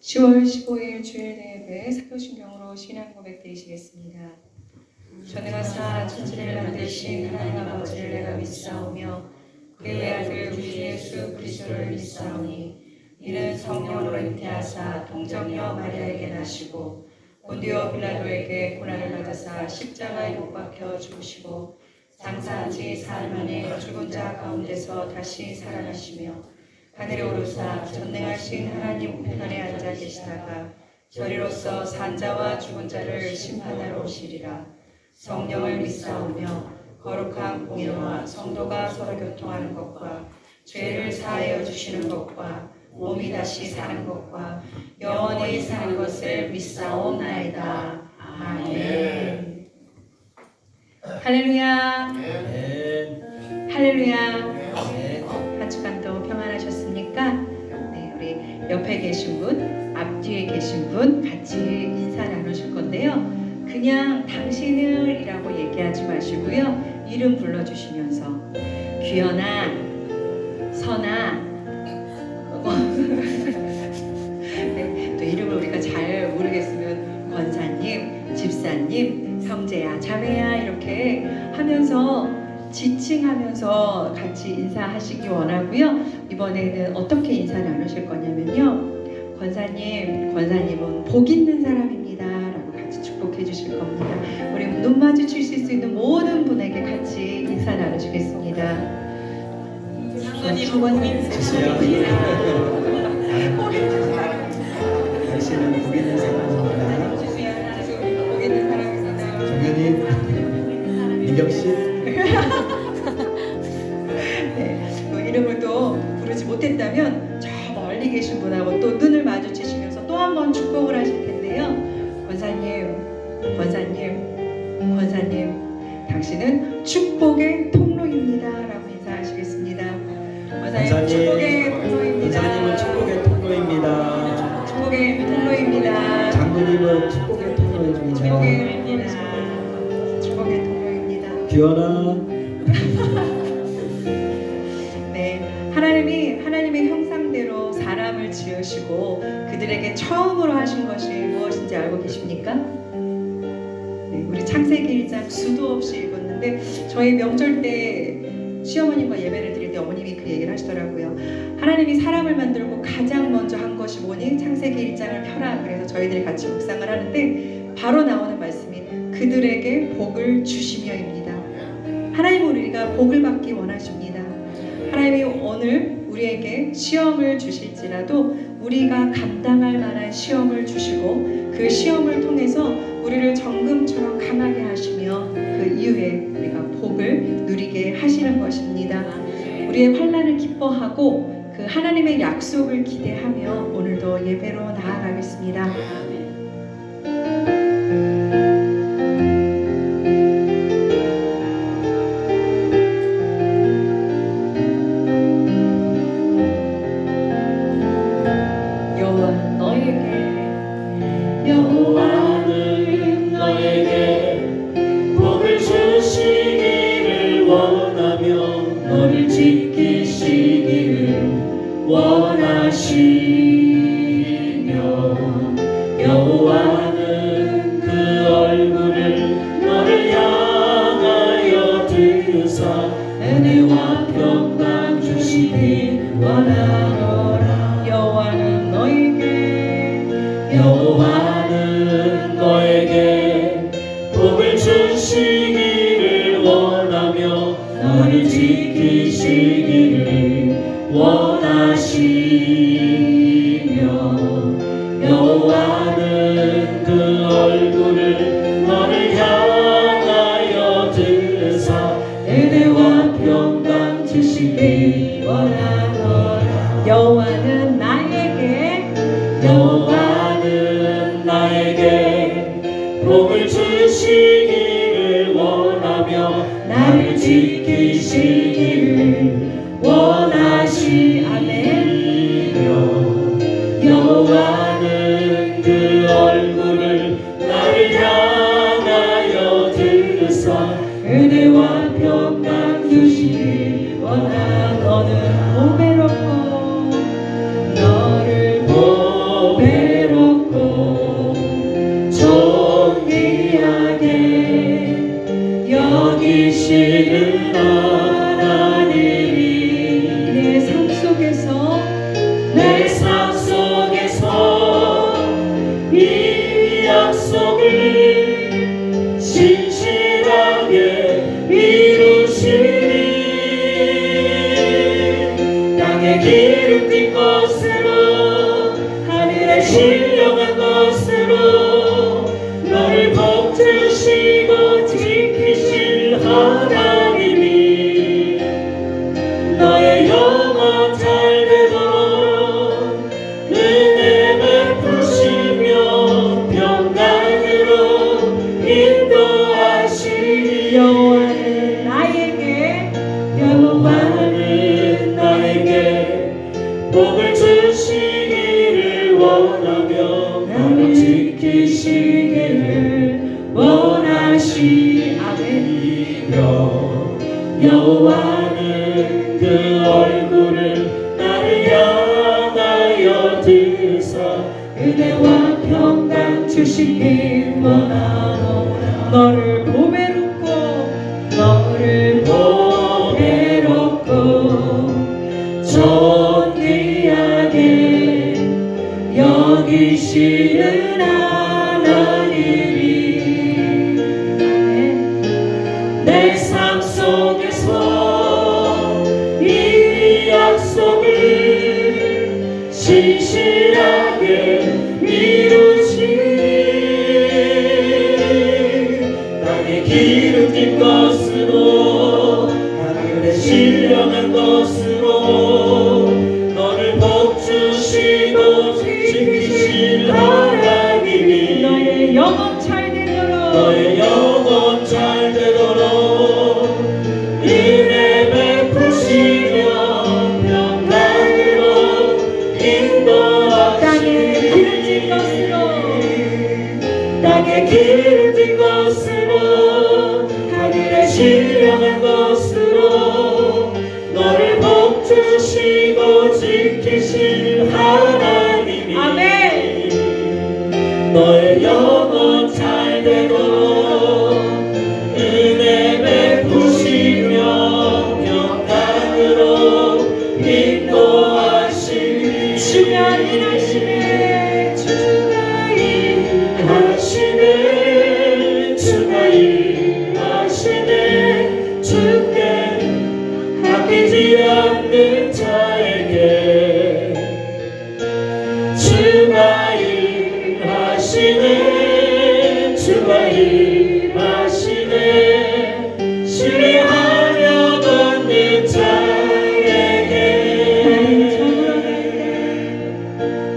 10월 15일 주일 예배 사도신경으로 신앙 고백 드리시겠습니다. 전능하사 천지를 만드신 하나님 아버지를 내가 믿사오며 그의 아들 우리 주 예수 그리스도를 믿사오니 이는 성령으로 잉태하사 동정녀 마리아에게 나시고 본디오 빌라도에게 고난을 받으사 십자가에 못 박혀 죽으시고 장사한 지 사흘 만에 죽은 자 가운데서 다시 살아나시며 하늘에 오르사 전능하신 하나님 우편에 앉아 계시다가 저리로서 산자와 죽은 자를 심판하러 오시리라. 성령을 믿사오며 거룩한 공예와 성도가 서로 교통하는 것과 죄를 사하여 주시는 것과 몸이 다시 사는 것과 영원히 사는 것을 믿사옵나이다. 아멘. 할렐루야. 할렐루야. 한 주간도 평안하셨습니까? 네, 우리 옆에 계신 분, 앞뒤에 계신 분 같이 인사 나누실 건데요. 그냥 당신을이라고 얘기하지 마시고요. 이름 불러주시면서 규현아, 선아, 네, 또 이름을 우리가 잘 모르겠으면 권사님, 집사님, 형제야, 자매야 이렇게 하면서 지칭하면서 같이 인사하시기 원하고요. 이번에는 어떻게 인사 나누실 거냐면요. 권사님은 복 있는 사람입니다 라고 같이 축복해 주실 겁니다. 우리 눈 마주치실 수 있는 모든 분에게 같이 인사 나누시겠습니다. 장로님은 복 있는 사람입니다. 당신은 복 있는 사람입니다. 복 있는 사람입니다. 종교님, 민경씨. 네, 또 이름을 또 부르지 못했다면 저 멀리 계신 분하고 또 눈을 마주치시면서 또 한 번 축복을 하실 텐데요. 권사님, 당신은 축복의 통로입니다 라고 인사하시겠습니다. 권사님, 축복의 통로입니다. 권사님은 축복의 통로입니다. 축복의 통로입니다. 장로님은 축복의 통로입니다. 축복의 통로입니다. 규현아. 네, 하나님의 형상대로 사람을 지으시고 그들에게 처음으로 하신 것이 무엇인지 알고 계십니까? 네, 우리 창세기 1장 수도 없이 읽었는데 저희 명절 때 시어머님과 예배를 드릴 때 어머님이 그 얘기를 하시더라고요. 하나님이 사람을 만들고 가장 먼저 한 것이 뭐니? 창세기 1장을 펴라. 그래서 저희들이 같이 묵상을 하는데 바로 나오는 말씀이 그들에게 복을 주시며입니다. 하나님은 우리가 복을 받기 원하십니다. 하나님이 오늘 우리에게 시험을 주실지라도 우리가 감당할 만한 시험을 주시고 그 시험을 통해서 우리를 정금처럼 강하게 하시며 그 이후에 우리가 복을 누리게 하시는 것입니다. 우리의 환난을 기뻐하고 그 하나님의 약속을 기대하며 오늘도 예배로 나아가겠습니다. 여호와는 너에게 복을 주시기를 원하며 너를 지키시기를 원하시며 여호와는 그 얼굴을 너를 향하여 드사 은혜와 평강 주시길 원하노라. 여호와는 너에게 복을 주시기를 원하며 너를 지키시기를 원하시며 여호와는 그 얼굴을 너를 향하여 드사 은혜와 평강 주시길 원하노라. 여호와는 나에게 복을 주시기를 원하며 나를 지키시기를 원하시며 여호와는 그 얼굴을 나를 향하여 드사 은혜와 평강 주시길 원하노라. 너는 보배롭고 너를 보배 신령한 것으로 너를 복주시고 지키실 하나님이 너의 영혼 잘 되도록 은혜 베푸시며 평강으로 인도하시리. 여호와는 나에게 복을 주시기를 원하며 나를 지키시기를 원하시며 여호와는 그 얼굴을 나를 향하여 드사 은혜와 평강 주시길 원하노라. 너를 보배롭고 너를 보배롭고 존귀하게 여기시는 하나님이 내 삶 속에서 이 약속을 신실하게 이루시니 땅에 기름진 것으로 하늘에 신령한 것으로 너를 복주시고 지키실 하나님이 너의 영혼 잘 되도록 너의 영혼 잘 되도록 은혜 베푸시며 평강으로 땅에 기름진 인도하시니 것으로 땅에 기름진 것으로 하늘에 신령한 것으로 너를 복주시고 지키실 하나님이 아멘. 너의 영혼 잘 되도록 은혜 베푸시며 평강으로 인도하시니 주가 일하시네 주가 일하시네 주가 일하시네 주께 아끼지 않는 자에게 주가 일하시네 주가 일하시네 신뢰하며 걷는 자에게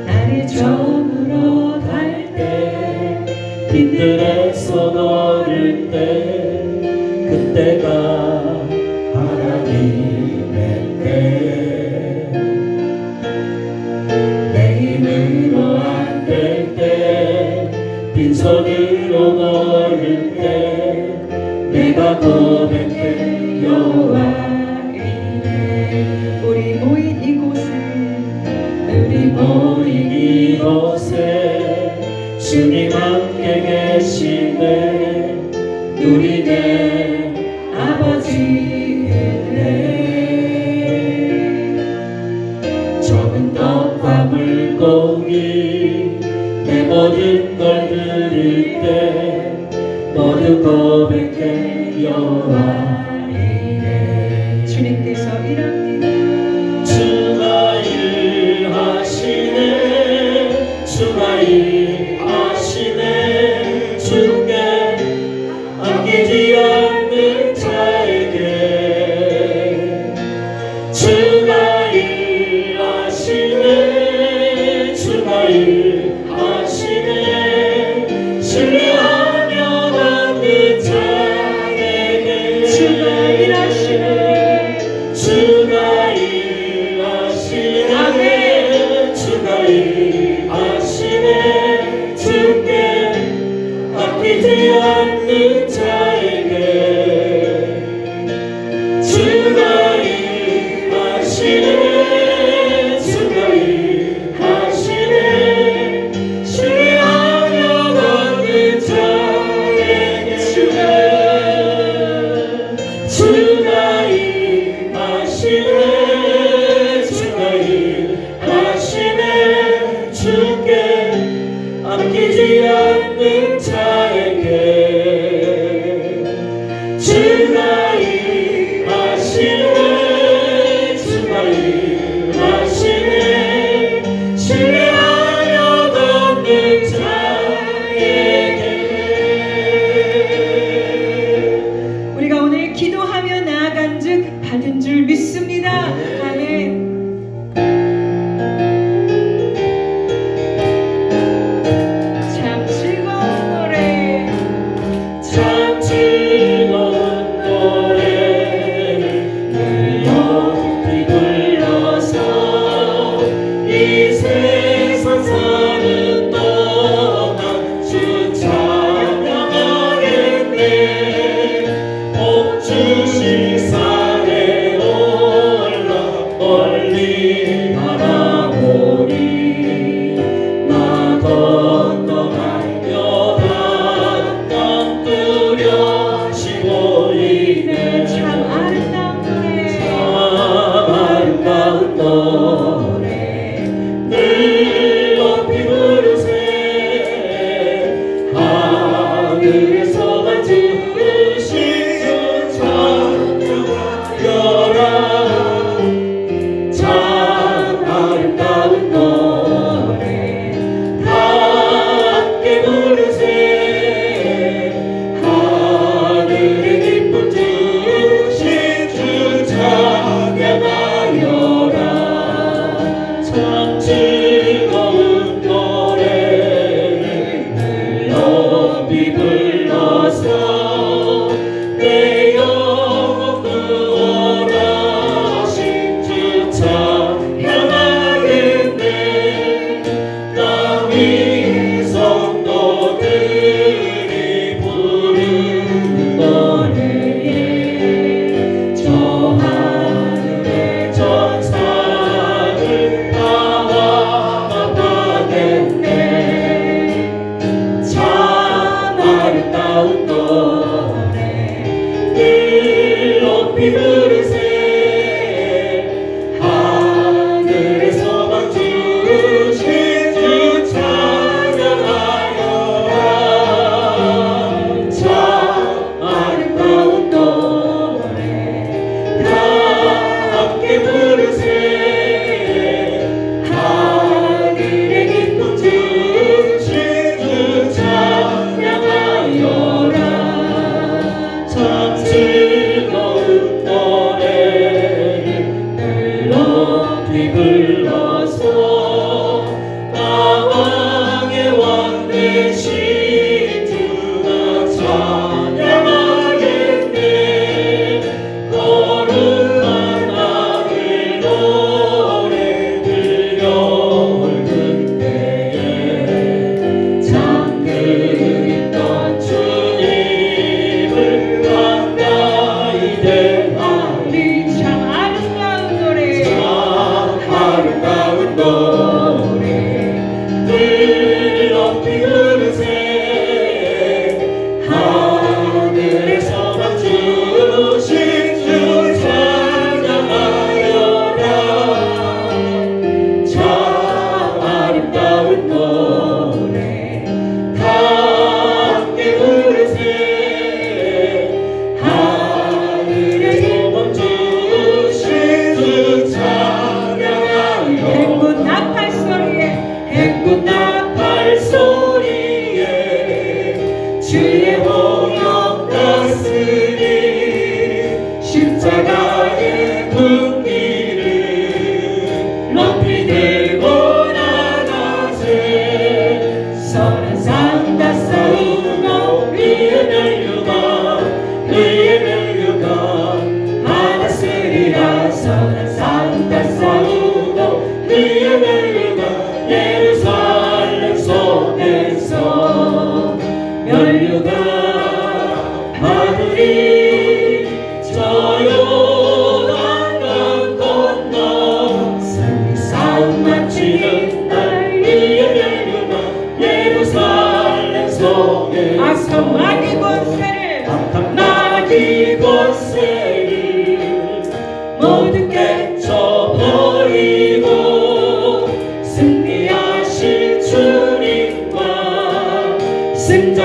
날이 저물어 갈 때 빈들에서 걸을 때 그때가 하나님의 때 내 힘으로 안 될 때 빈손으로 걸을 때 내가 고백해 여호와 이네 우리 모인 이곳에 우리 모인 이곳에 주님 함께 계시네 누리네 아버지 은혜 적은 떡과 물고기 내 모든 걸 드릴 때 모두 고백해 여호와 이네 주님께서 일합니다 주가 일하시네 주가 일하시네 주께 아끼지 않는 자에게 주가 일하시네 주가 일하시네 신뢰하며 받는 자에게 주가 일하시네 주가 일하시네 아멘. 주가 일하시네 주께 아끼지 않는 자에게 주가 일하시네 주가 일하시네 신뢰하며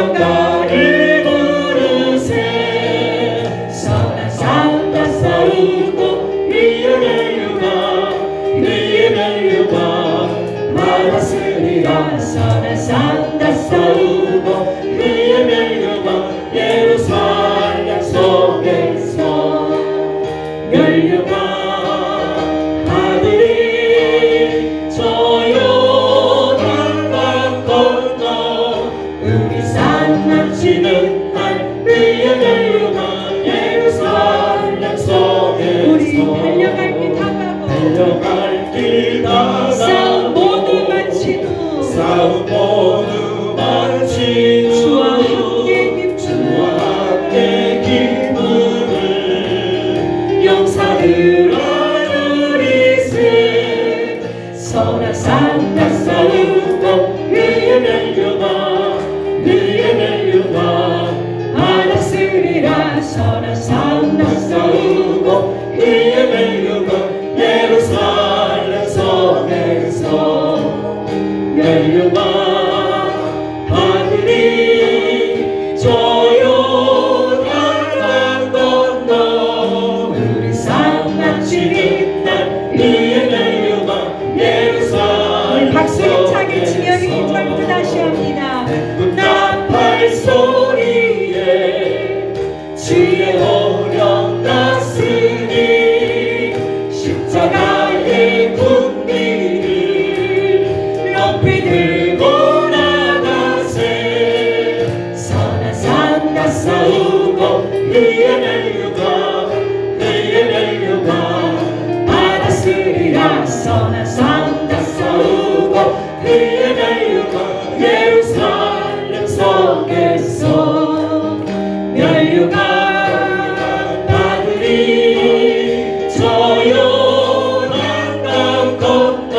승전가를 부르세 선한 싸움 다 싸우고 위에 멸류관 받았으리라 선한 싸움 다 싸우고 위에 멸류관 예루살렘 속에서 멸류관 아들이 저 요단강 건너 우리 산 넘치는 날 위에 멸류관 예루살렘 속에서 우리 달려갈 길 다가고 달려갈 길 싸움 다가고 모두 마치고 싸움 모두 마치고 주와 함께 주와 함께 기쁨을 용사들 하누리세 선한 싸움 다 싸우고 위에 멸류관 받았으리라 선한 싸움 다 싸우고 위에 멸류관 예루살렘 성에서 멸류관 하늘이 저 요단강 건너 우리 산 마치는 날 위에 멸류관 예루살렘 박수 힘차게 치며 일절부터 다시 합니다. 나팔 소리에 주의 오령 났으니 십자가의 군기를 높이 들고 나가세 선한 싸움 다 싸우고 위에 멸류관 받았으리라 선한 싸움 다 싸우고 위에 멸류관 예루살렘 속에서 멸류관 아들이 저 요단강 건너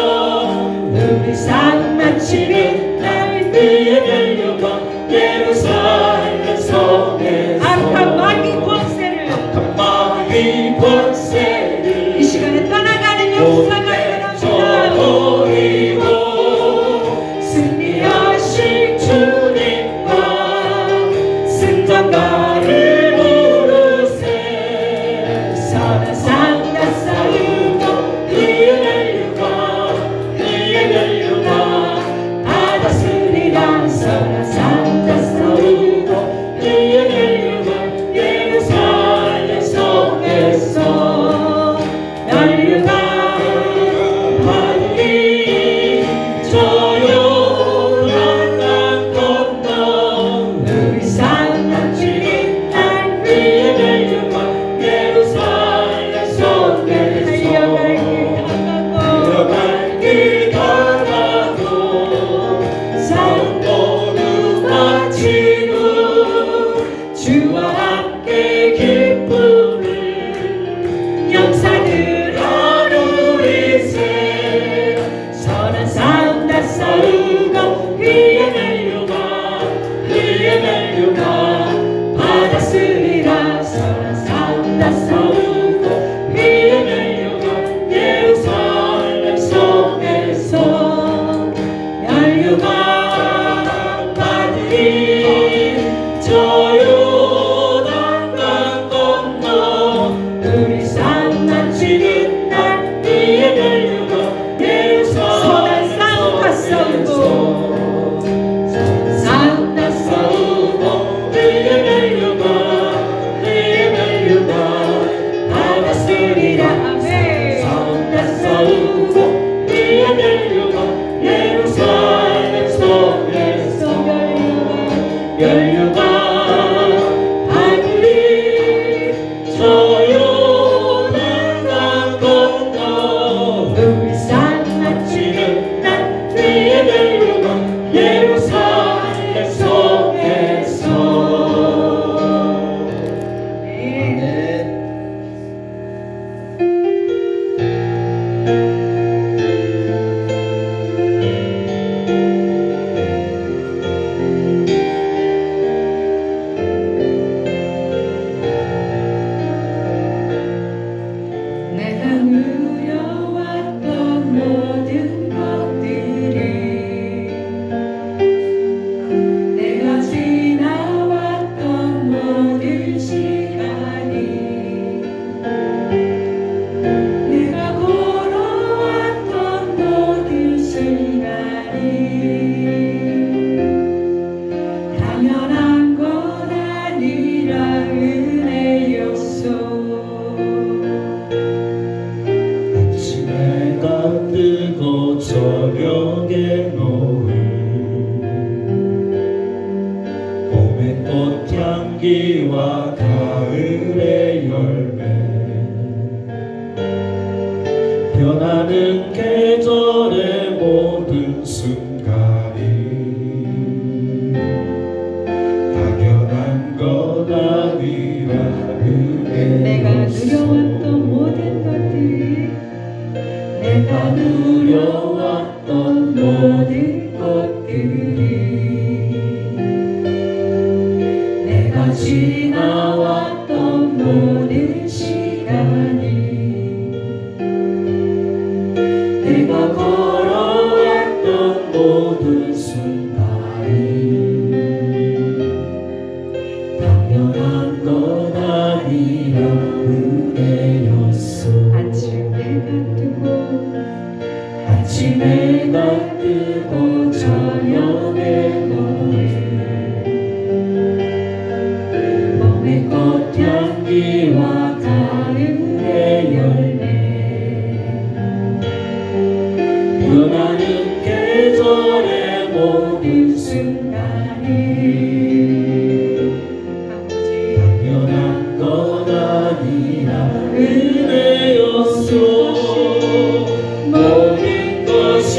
우리 산 마치는 날 위에 멸류관 예루살렘 속에서 악한 마귀 권세를 마귀 권세를 이 시간에 떠나가는 역사가 일어납니다. 버리고 승리하신 주님과 승전가를 부르세 선한 싸움 다 싸우고 위에 멸류관 받았으리라 선한 싸움 다 싸우고 위에 멸류관 예루살렘 속에서 멸류관 하늘이 저 요단강 건너 우리 산 넘치는 날 위에 멸류관 예루살렘 속에서 달려갈 길 다가고 싸움 모두 마치고 주와 함께 기쁨을 용사들 하누리세 선한 싸움 다 싸우고 순간이 당연한 것 아니라 내가 누려왔던 모든 것들이 내가 누려왔던 모든 것들이 내가 지나왔던 모든 시간이 내가 걸어왔던 모든 순간이 당연한 것 아니라 은혜였소. 아침에 해가 뜨고 저녁에 너를 봄의 꽃향기와 가을의 열매 변하는 계절의 모든 순간이 당연한 것 아니라 은혜였소. 모든 것이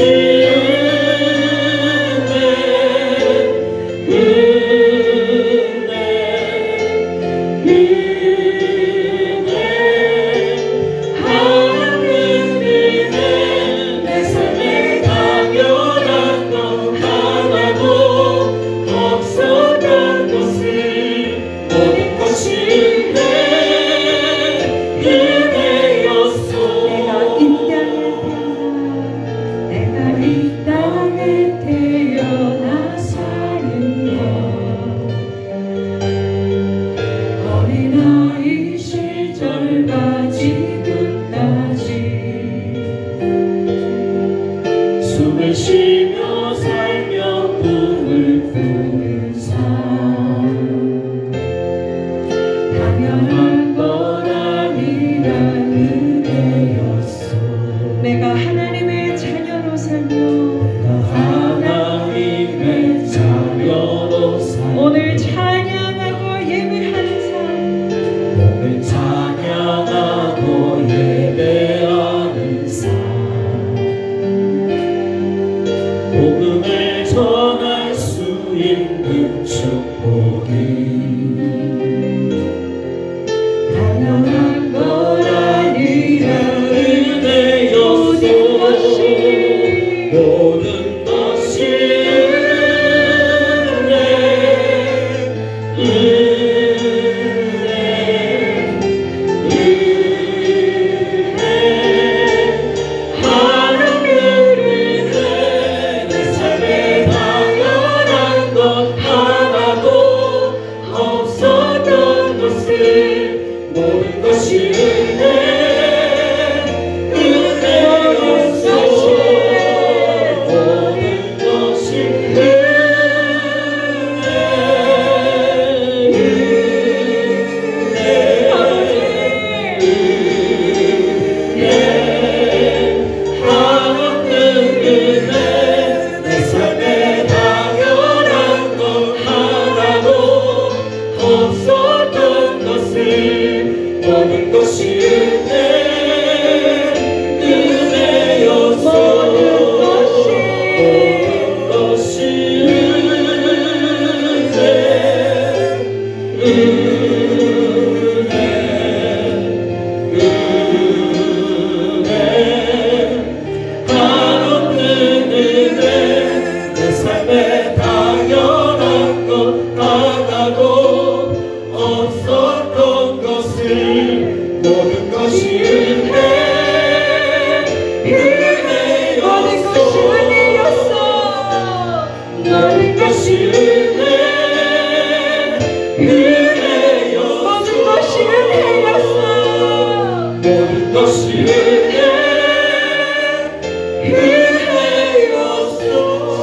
내 삶에 당연한 것 하나도 없었던 것을 모든 것이 은혜였소. 내가 이 땅에 태어나 사는 것 어린아이 시절과 지금까지 숨을 쉬며 살며 꿈을 꾸는 삶 당연한 것 아니라 은혜였소. 내가 하나님의 자녀로 살며 하나님의 자녀로 살며 오늘 찬양하고 예배하는 삶 오늘 찬양하고 예배하는 삶 복음을 전할 수 있는 축복이 당연한 것 아니라 은혜였소. 모든 것이 하나님 은혜 내 삶에 당연한 것 하나도 없었던 것을 모든 것이 은혜였소. 모든 것이 하나님 은혜 내 삶에 당연한 것 하나도 없었던 것을 모든 것이 은혜였소. 모든 것이 하나님 은혜 내 삶에 당연한 것 하나도 없었던 것을 모든 것이 은혜였소. 모든 것이 은혜였소. 모든 것이 은혜였소.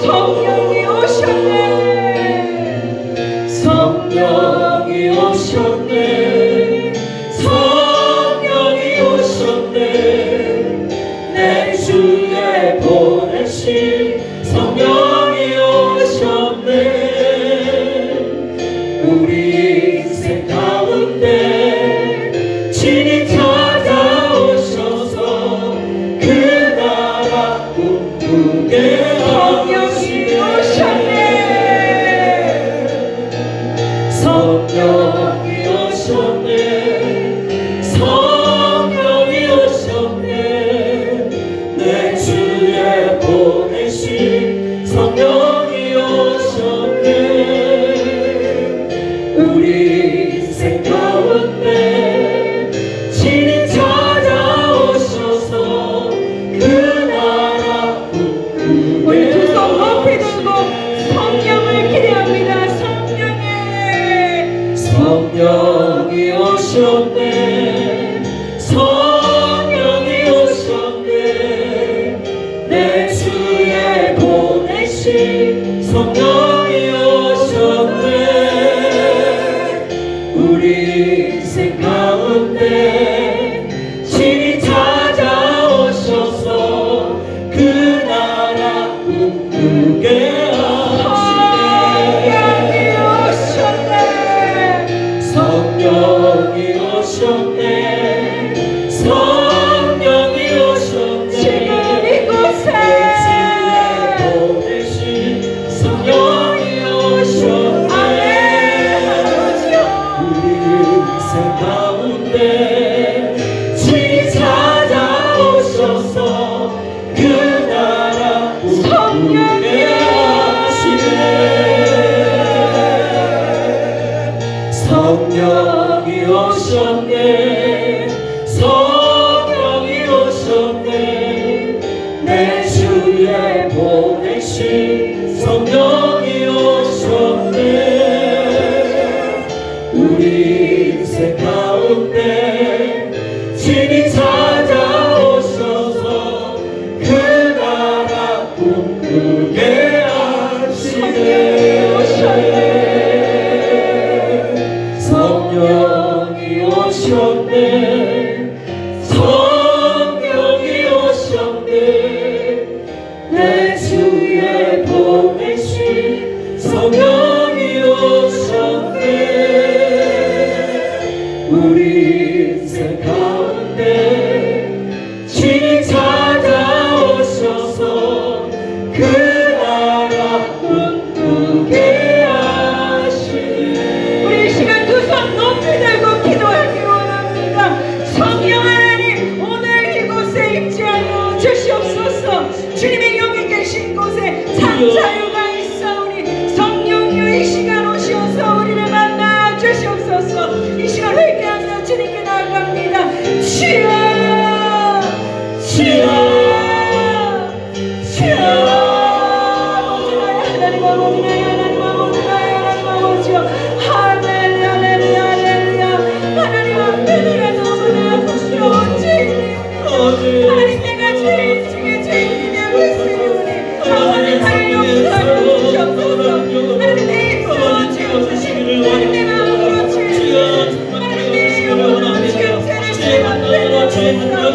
성령이 오셨네. 성령이 오셨네. 성령이 오셨네. 내 주에 보내신 성령이 오셨네. 우리 인생 가운데 친히 찾아오셔서 그 나라 꿈꾸게 하고 높이 들고 성령을 기대합니다. 성령이 오셨네. 성령이 오셨네. 내 주에 보내신 성령이 오셨네. 우리 인생 가운데 친히 찾아오셔서 그 나라 꿈꾸게 성령이 오셨네. 성령이 오셨네. 지금 이곳에 보내신 성령이 오셨네. 우리 인생 가운데 친히 찾아오셔서 그 나라 꿈꾸게 하시네. 성령이 오셨네. 성령이 오셨네. 내 주에 보내신 성령이 오셨네. 우리 인생 가운데 친히 찾아오셔서 그 나라 꿈꾸게 하시네. 성령이 오셨네. 성령이 오셨네. 내 주에 보내신 성령이 오셨네. 우리 인생 가운데 친히 찾아오셔서 그 나라 꿈꾸게 하시네. 우리 이 시간 두 손 높이 들고 기도하기 원합니다. 성령 하나님, 오늘 이곳에 임재하여 주시옵소서. 주님의 영이 계신 곳에 참자유가 있사오니 성령여 이 시간 오시어서 우리를 만나 주시옵소서. 이 시간 회개하며 주님께 나아갑니다. 주여, 주여, 주여. 하나님 아버지나요, 하나님 아버지나요, 하나님 아버지요. 할렐루야, 할렐루야, 할렐루야. 하나님 앞에 내가 너무나 부끄러운 죄인이오니 하나님 내가 죄인 중에 죄인이라고 했으니 아버지 나를 용서하여 주시옵소서. 하나님 내 입술로 지어주시기를 하나님 내 마음으로 지어주시기를 하나님 내 영으로 지금새를 죄만되어 주시옵소서.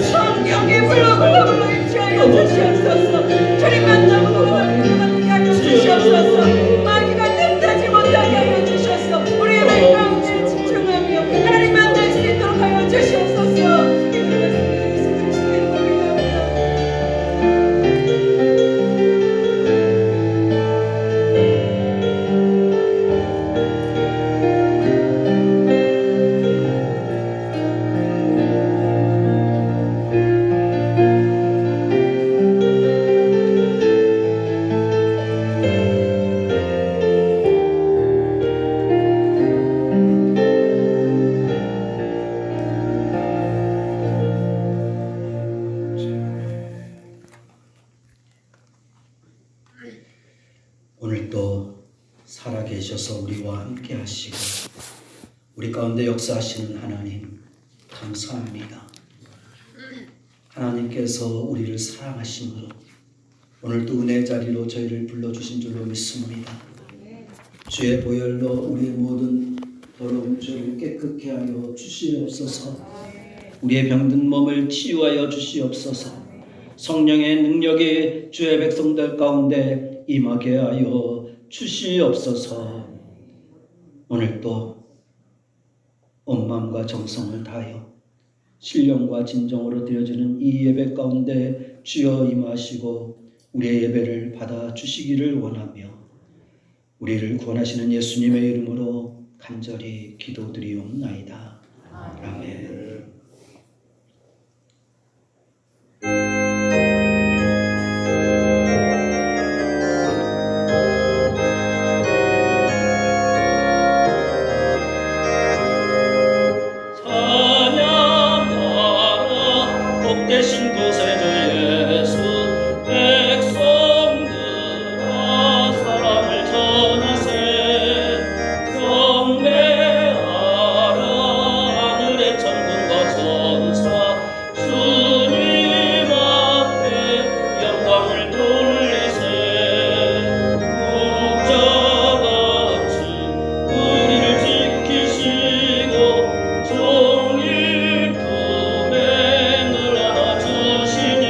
성령의 불로 임재하여 주시옵소서. 주님 만나고 하게 주시옵소서. 마귀가 뜻하지 못하게 하여 주셔서 우리의 말 가운데 집중하며 하나님 만날 수 있도록 하여 주시옵소서. 예수 그리스도의 이름으로 기도합니다. 오늘도 살아계셔서 우리와 함께 하시고 우리 가운데 역사하시는 하나님 감사합니다. 하나님께서 우리를 사랑하심으로 오늘도 은혜 자리로 저희를 불러주신 줄로 믿습니다. 주의 보혈로 우리의 모든 더러운 죄를 깨끗게 하여 주시옵소서. 우리의 병든 몸을 치유하여 주시옵소서. 성령의 능력이 주의 백성들 가운데 임하게 하여 주시옵소서. 오늘도 온 마음과 정성을 다하여 신령과 진정으로 드려지는 이 예배 가운데 주여 임하시고 우리의 예배를 받아주시기를 원하며 우리를 구원하시는 예수님의 이름으로 간절히 기도드리옵나이다. 아멘. 찬양하라 복되신 구세주 예수 백성들아 사랑을 전하세 경배하라 하늘의 천군과 천사 주님 앞에 영광을 돌리세 목자같이 우리를 지키시고 종일 품에 늘 안아주시니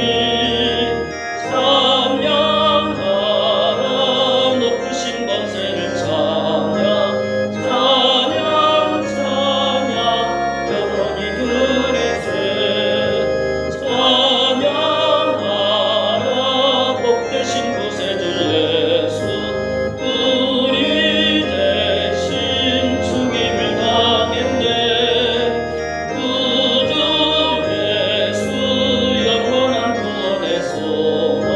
찬양하라 높으신 권세를 찬양 찬양 찬양 영원히 드리세 찬양하라 복되신 구세주 예수 우리 대신 죽임을 당했네 구주 예수 영원한 구원의 소망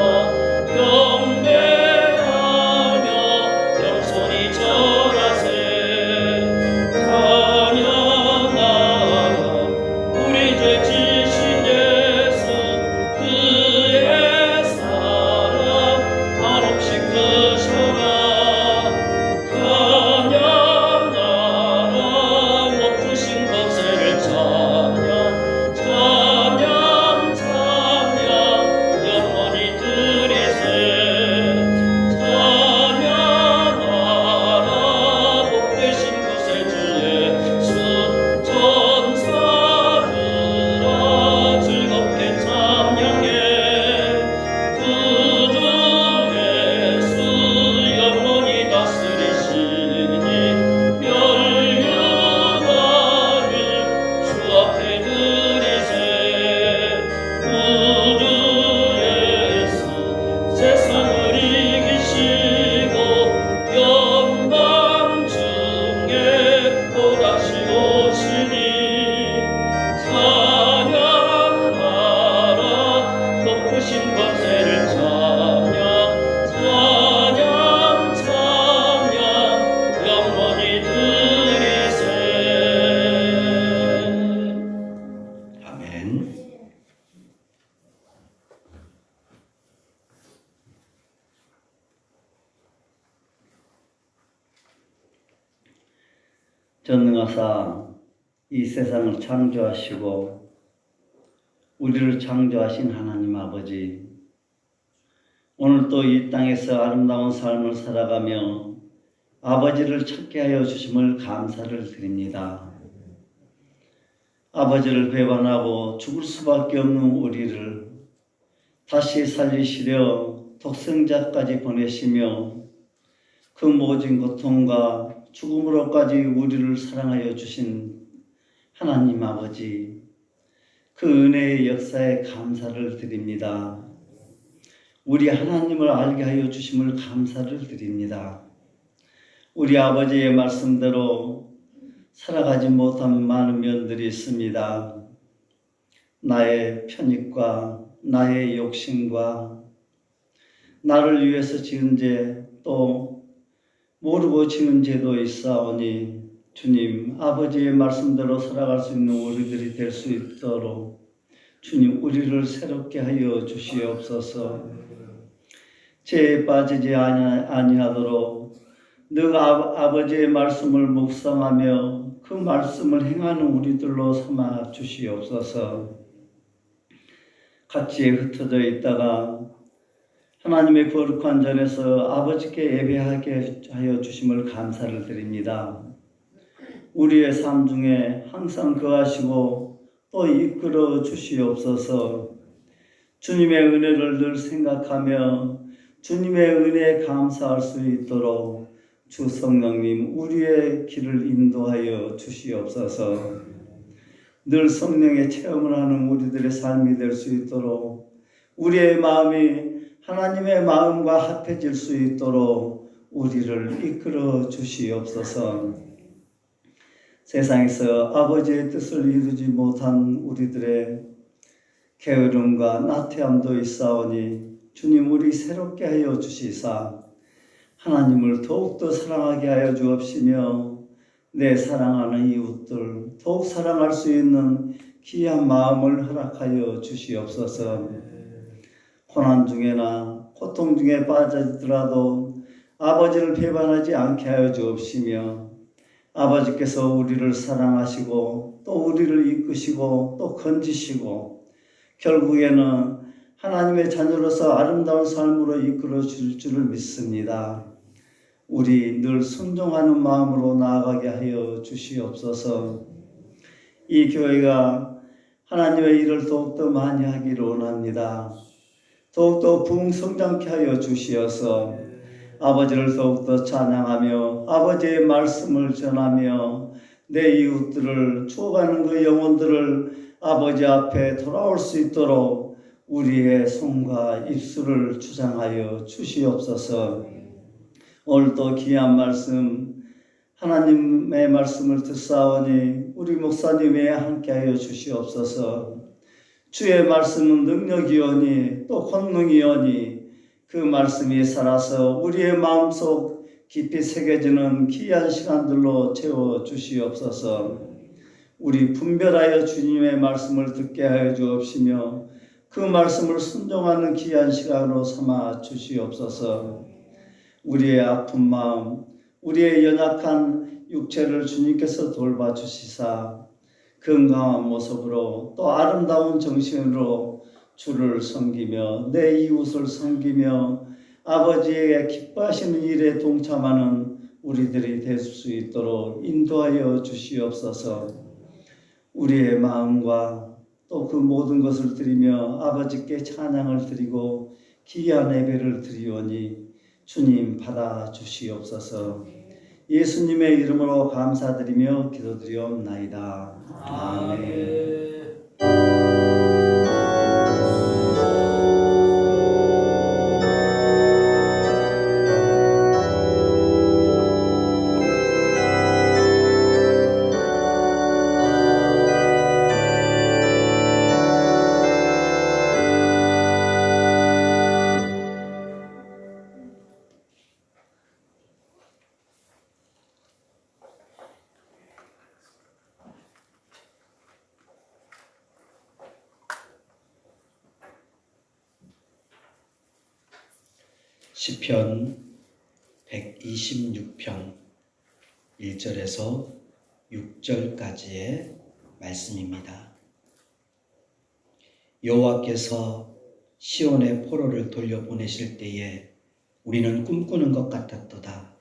경배하며 영손이 절하세 찬양하라 우리 죄 지신 예수 그의 사랑 한없이 크셔라 찬양하라 높으신 권세를 찬양 찬양 찬양 영원히 드리세 찬양하라 복되신 구세주 예수 천사들아 즐겁게 찬양해 구주 예수 영원히 다스리시니 멸류관을 주 앞에 드리세 구주 예수 세상을 이기시고 영광 중에 또다시 오시니 찬양하라 높으신 권세를 찬양 찬양 찬양 영원히 드리세 아멘. 전능하사 이 세상을 창조하시고 우리를 창조하신 하나님 아버지, 오늘 또 이 땅에서 아름다운 삶을 살아가며 아버지를 찾게 하여 주심을 감사를 드립니다. 아버지를 배반하고 죽을 수밖에 없는 우리를 다시 살리시려 독생자까지 보내시며 그 모진 고통과 죽음으로까지 우리를 사랑하여 주신 하나님 아버지, 그 은혜의 역사에 감사를 드립니다. 우리 하나님을 알게 하여 주심을 감사를 드립니다. 우리 아버지의 말씀대로 살아가지 못한 많은 면들이 있습니다. 나의 편익과 나의 욕심과 나를 위해서 지은 죄, 또 모르고 지은 죄도 있사오니 주님, 아버지의 말씀대로 살아갈 수 있는 우리들이 될 수 있도록 주님, 우리를 새롭게 하여 주시옵소서. 죄에 빠지지 아니하도록 늘 아버지의 말씀을 묵상하며 그 말씀을 행하는 우리들로 삼아 주시옵소서. 같이 흩어져 있다가 하나님의 거룩한 전에서 아버지께 예배하게 하여 주심을 감사를 드립니다. 우리의 삶 중에 항상 거하시고 또 이끌어 주시옵소서. 주님의 은혜를 늘 생각하며 주님의 은혜에 감사할 수 있도록 주 성령님 우리의 길을 인도하여 주시옵소서. 늘 성령의 체험을 하는 우리들의 삶이 될 수 있도록 우리의 마음이 하나님의 마음과 합해질 수 있도록 우리를 이끌어 주시옵소서. 세상에서 아버지의 뜻을 이루지 못한 우리들의 게으름과 나태함도 있사오니 주님 우리 새롭게 하여 주시사 하나님을 더욱더 사랑하게 하여 주옵시며 내 사랑하는 이웃들 더욱 사랑할 수 있는 귀한 마음을 허락하여 주시옵소서. 고난 중에나 고통 중에 빠지더라도 아버지를 배반하지 않게 하여 주옵시며 아버지께서 우리를 사랑하시고 또 우리를 이끄시고 또 건지시고 결국에는 하나님의 자녀로서 아름다운 삶으로 이끌어 줄 줄을 믿습니다. 우리 늘 순종하는 마음으로 나아가게 하여 주시옵소서. 이 교회가 하나님의 일을 더욱더 많이 하기를 원합니다. 더욱더 부흥성장케 하여 주시어서 아버지를 더욱더 찬양하며 아버지의 말씀을 전하며 내 이웃들을 추억하는 그 영혼들을 아버지 앞에 돌아올 수 있도록 우리의 손과 입술을 주장하여 주시옵소서. 오늘도 귀한 말씀 하나님의 말씀을 듣사오니 우리 목사님이 함께하여 주시옵소서. 주의 말씀은 능력이오니 또 권능이오니 그 말씀이 살아서 우리의 마음속 깊이 새겨지는 귀한 시간들로 채워 주시옵소서. 우리 분별하여 주님의 말씀을 듣게 하여 주옵시며 그 말씀을 순종하는 귀한 시간으로 삼아 주시옵소서. 우리의 아픈 마음, 우리의 연약한 육체를 주님께서 돌봐주시사 건강한 모습으로 또 아름다운 정신으로 주를 섬기며 내 이웃을 섬기며 아버지의 기뻐하시는 일에 동참하는 우리들이 될 수 있도록 인도하여 주시옵소서. 우리의 마음과 또 그 모든 것을 드리며 아버지께 찬양을 드리고 귀한 예배를 드리오니 주님 받아 주시옵소서. 예수님의 이름으로 감사드리며 기도드리옵나이다. 아멘. 시편 126편 1절에서 6절까지의 말씀입니다. 여호와께서 시온의 포로를 돌려보내실 때에 우리는 꿈꾸는 것 같았도다.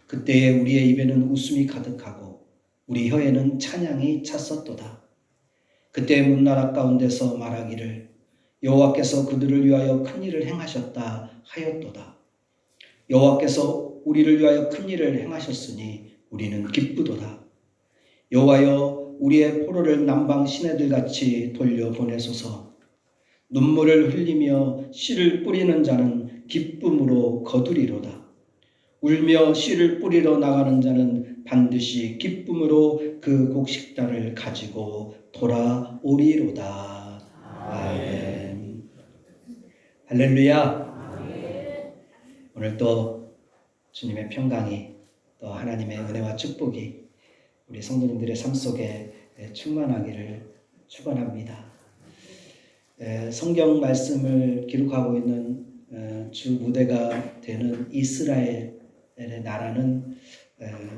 그때에 우리의 입에는 웃음이 가득하고 우리 혀에는 찬양이 찼었도다. 그때 문나라 가운데서 말하기를 여호와께서 그들을 위하여 큰 일을 행하셨다 하였도다. 여호와께서 우리를 위하여 큰 일을 행하셨으니 우리는 기쁘도다. 여호와여 우리의 포로를 남방 시내들같이 돌려보내소서. 눈물을 흘리며 씨를 뿌리는 자는 기쁨으로 거두리로다. 울며 씨를 뿌리러 나가는 자는 반드시 기쁨으로 그 곡식단을 가지고 돌아오리로다. 아멘. 할렐루야. 오늘 또 주님의 평강이 또 하나님의 은혜와 축복이 우리 성도님들의 삶 속에 충만하기를 축원합니다. 성경 말씀을 기록하고 있는 주 무대가 되는 이스라엘의 나라는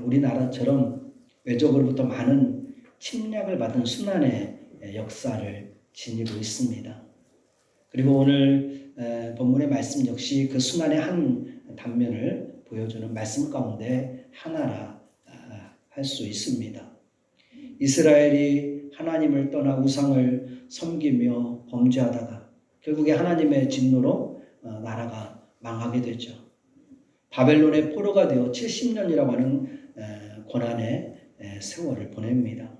우리나라처럼 외적으로부터 많은 침략을 받은 순환의 역사를 지니고 있습니다. 그리고 오늘 본문의 말씀 역시 그 순환의 한 단면을 보여주는 말씀 가운데 하나라 할 수 있습니다. 이스라엘이 하나님을 떠나 우상을 섬기며 범죄하다가 결국에 하나님의 진노로 나라가 망하게 되죠. 바벨론의 포로가 되어 70년이라고 하는 고난의 세월을 보냅니다.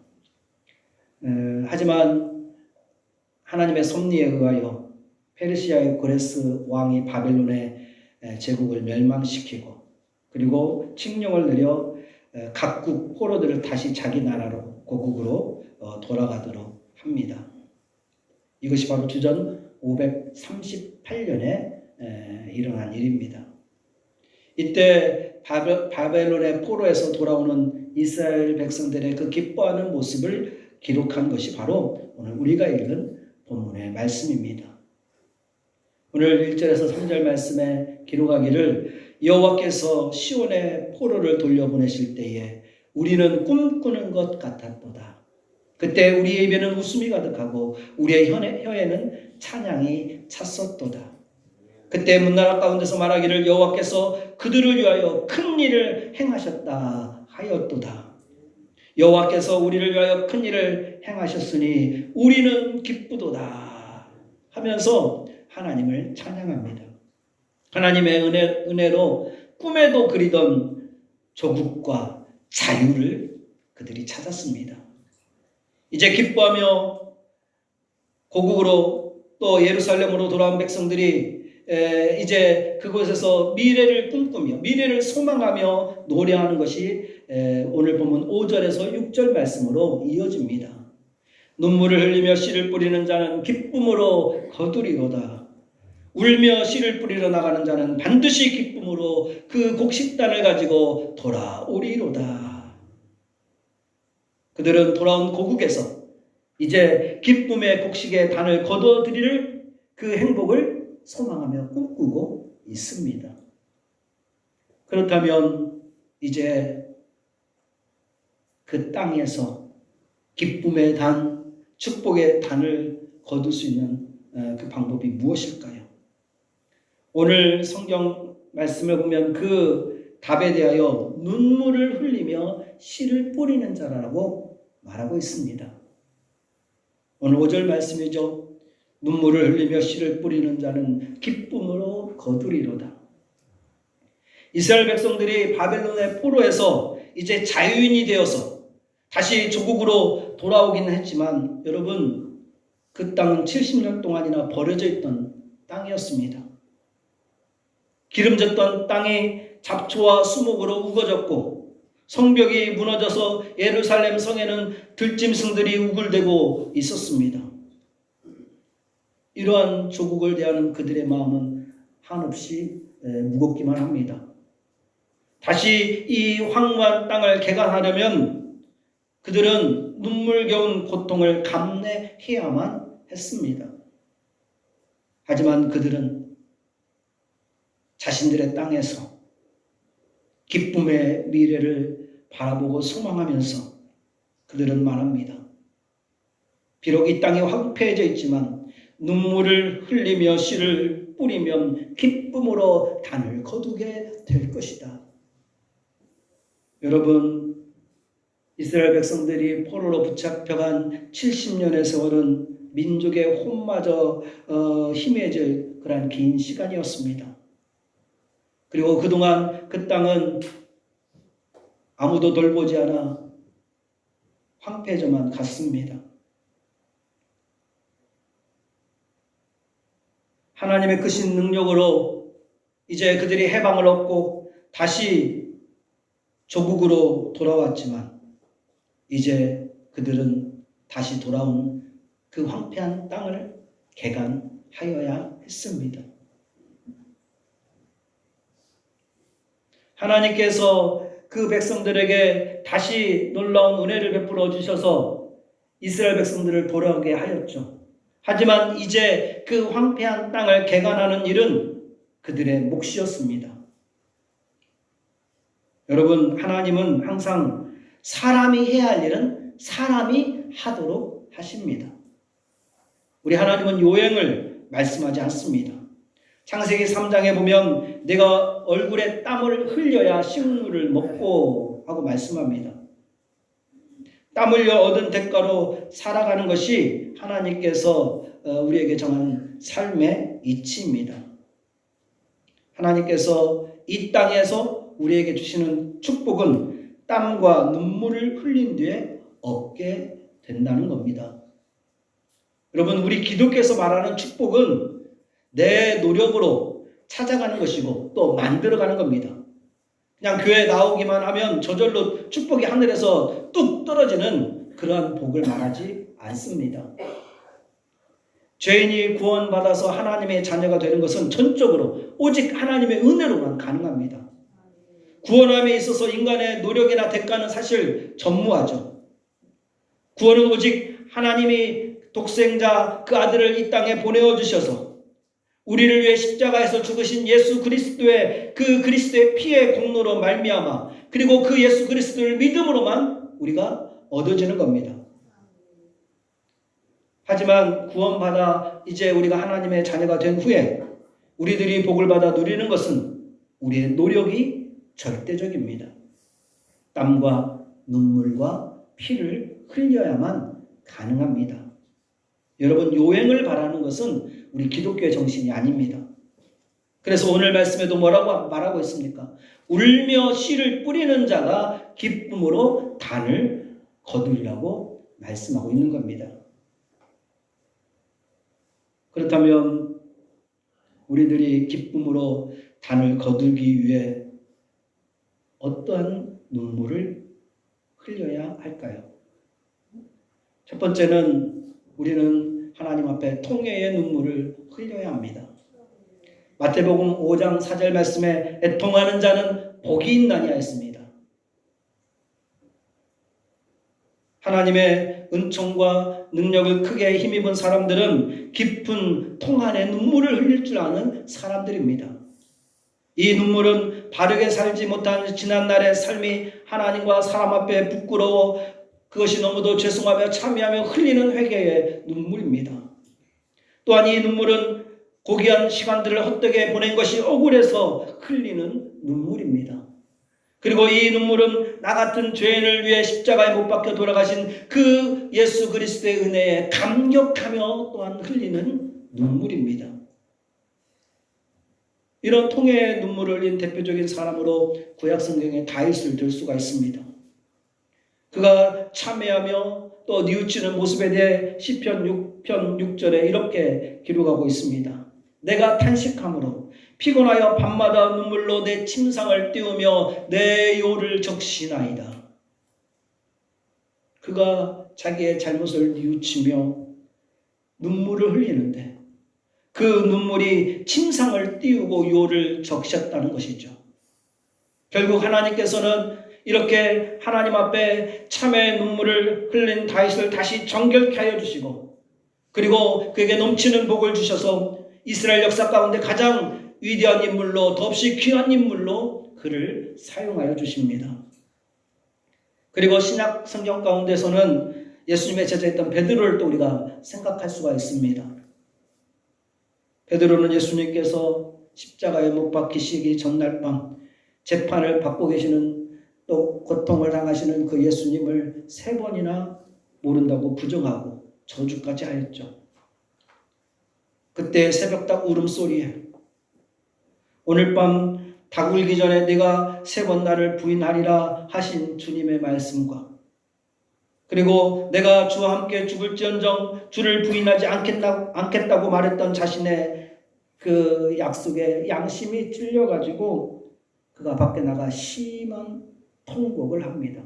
하지만 하나님의 섭리에 의하여 페르시아의 고레스 왕이 바벨론의 제국을 멸망시키고 그리고 칙령을 내려 각국 포로들을 다시 자기 나라로 고국으로 돌아가도록 합니다. 이것이 바로 주전 538년에 일어난 일입니다. 이때 바벨론의 포로에서 돌아오는 이스라엘 백성들의 그 기뻐하는 모습을 기록한 것이 바로 오늘 우리가 읽은 본문의 말씀입니다. 오늘 1절에서 3절 말씀에 기록하기를 여호와께서 시온의 포로를 돌려보내실 때에 우리는 꿈꾸는 것 같았도다. 그때 우리의 입에는 웃음이 가득하고 우리의 혀에는 찬양이 찼었도다. 그때 문나라 가운데서 말하기를 여호와께서 그들을 위하여 큰 일을 행하셨다 하였도다. 여호와께서 우리를 위하여 큰 일을 행하셨으니 우리는 기쁘도다 하면서 하나님을 찬양합니다. 하나님의 은혜로 꿈에도 그리던 조국과 자유를 그들이 찾았습니다. 이제 기뻐하며 고국으로 또 예루살렘으로 돌아온 백성들이 이제 그곳에서 미래를 꿈꾸며 미래를 소망하며 노래하는 것이 오늘 보면 5절에서 6절 말씀으로 이어집니다. 눈물을 흘리며 씨를 뿌리는 자는 기쁨으로 거두리로다. 울며 씨를 뿌리러 나가는 자는 반드시 기쁨으로 그 곡식단을 가지고 돌아오리로다. 그들은 돌아온 고국에서 이제 기쁨의 곡식의 단을 거두어들일 그 행복을 소망하며 꿈꾸고 있습니다. 그렇다면 이제 그 땅에서 기쁨의 단, 축복의 단을 거둘 수 있는 그 방법이 무엇일까요? 오늘 성경 말씀을 보면 그 답에 대하여 눈물을 흘리며 씨를 뿌리는 자라고 말하고 있습니다. 오늘 5절 말씀이죠. 눈물을 흘리며 씨를 뿌리는 자는 기쁨으로 거두리로다. 이스라엘 백성들이 바벨론의 포로에서 이제 자유인이 되어서 다시 조국으로 돌아오기는 했지만 여러분 그 땅은 70년 동안이나 버려져 있던 땅이었습니다. 기름졌던 땅이 잡초와 수목으로 우거졌고 성벽이 무너져서 예루살렘 성에는 들짐승들이 우글대고 있었습니다. 이러한 조국을 대하는 그들의 마음은 한없이 무겁기만 합니다. 다시 이 황무한 땅을 개간하려면 그들은 눈물겨운 고통을 감내해야만 했습니다. 하지만 그들은 자신들의 땅에서 기쁨의 미래를 바라보고 소망하면서 그들은 말합니다. 비록 이 땅이 황폐해져 있지만 눈물을 흘리며 씨를 뿌리면 기쁨으로 단을 거두게 될 것이다. 여러분, 이스라엘 백성들이 포로로 붙잡혀간 70년의 세월은 민족의 혼마저 희미해질 그러한 긴 시간이었습니다. 그리고 그동안 그 땅은 아무도 돌보지 않아 황폐해져만 갔습니다. 하나님의 크신 능력으로 이제 그들이 해방을 얻고 다시 조국으로 돌아왔지만 이제 그들은 다시 돌아온 그 황폐한 땅을 개간하여야 했습니다. 하나님께서 그 백성들에게 다시 놀라운 은혜를 베풀어 주셔서 이스라엘 백성들을 돌아오게 하였죠. 하지만 이제 그 황폐한 땅을 개간하는 일은 그들의 몫이었습니다. 여러분, 하나님은 항상 사람이 해야 할 일은 사람이 하도록 하십니다. 우리 하나님은 요행을 말씀하지 않습니다. 창세기 3장에 보면 내가 얼굴에 땀을 흘려야 식물을 먹고 하고 말씀합니다. 땀 흘려 얻은 대가로 살아가는 것이 하나님께서 우리에게 정한 삶의 이치입니다. 하나님께서 이 땅에서 우리에게 주시는 축복은 땀과 눈물을 흘린 뒤에 얻게 된다는 겁니다. 여러분, 우리 기독교에서 말하는 축복은 내 노력으로 찾아가는 것이고 또 만들어가는 겁니다. 그냥 교회 나오기만 하면 저절로 축복이 하늘에서 뚝 떨어지는 그러한 복을 말하지 않습니다. 죄인이 구원받아서 하나님의 자녀가 되는 것은 전적으로 오직 하나님의 은혜로만 가능합니다. 구원함에 있어서 인간의 노력이나 대가는 사실 전무하죠. 구원은 오직 하나님이 독생자 그 아들을 이 땅에 보내어 주셔서 우리를 위해 십자가에서 죽으신 예수 그리스도의 그 그리스도의 피의 공로로 말미암아 그리고 그 예수 그리스도를 믿음으로만 우리가 얻어지는 겁니다. 하지만 구원받아 이제 우리가 하나님의 자녀가 된 후에 우리들이 복을 받아 누리는 것은 우리의 노력이 절대적입니다. 땀과 눈물과 피를 흘려야만 가능합니다. 여러분, 요행을 바라는 것은 우리 기독교의 정신이 아닙니다. 그래서 오늘 말씀에도 뭐라고 말하고 있습니까? 울며 씨를 뿌리는 자가 기쁨으로 단을 거두리라고 말씀하고 있는 겁니다. 그렇다면 우리들이 기쁨으로 단을 거두기 위해 어떠한 눈물을 흘려야 할까요? 첫 번째는 우리는 하나님 앞에 통회의 눈물을 흘려야 합니다. 마태복음 5장 4절 말씀에 애통하는 자는 복이 있나니 하였습니다. 하나님의 은총과 능력을 크게 힘입은 사람들은 깊은 통한의 눈물을 흘릴 줄 아는 사람들입니다. 이 눈물은 바르게 살지 못한 지난날의 삶이 하나님과 사람 앞에 부끄러워 그것이 너무도 죄송하며 참회하며 흘리는 회개의 눈물입니다. 또한 이 눈물은 고귀한 시간들을 헛되게 보낸 것이 억울해서 흘리는 눈물입니다. 그리고 이 눈물은 나 같은 죄인을 위해 십자가에 못 박혀 돌아가신 그 예수 그리스도의 은혜에 감격하며 또한 흘리는 눈물입니다. 이런 통회의 눈물을 흘린 대표적인 사람으로 구약성경에 다윗을 들 수가 있습니다. 그가 참회하며 또 뉘우치는 모습에 대해 시편 6편 6절에 이렇게 기록하고 있습니다. 내가 탄식함으로 피곤하여 밤마다 눈물로 내 침상을 띄우며 내 요를 적시나이다. 그가 자기의 잘못을 뉘우치며 눈물을 흘리는데 그 눈물이 침상을 띄우고 요를 적셨다는 것이죠. 결국 하나님께서는 이렇게 하나님 앞에 참회의 눈물을 흘린 다윗을 다시 정결케 하여 주시고 그리고 그에게 넘치는 복을 주셔서 이스라엘 역사 가운데 가장 위대한 인물로 더없이 귀한 인물로 그를 사용하여 주십니다. 그리고 신약 성경 가운데서는 예수님의 제자였던 베드로를 또 우리가 생각할 수가 있습니다. 베드로는 예수님께서 십자가에 못 박히시기 전날 밤 재판을 받고 계시는 또 고통을 당하시는 그 예수님을 3번이나 모른다고 부정하고 저주까지 하였죠. 그때 새벽닭 울음소리에 오늘 밤 닭 울기 전에 네가 3번 나를 부인하리라 하신 주님의 말씀과 그리고 내가 주와 함께 죽을지언정 주를 부인하지 않겠다고 말했던 자신의 그 약속에 양심이 찔려가지고 그가 밖에 나가 심한 통곡을 합니다.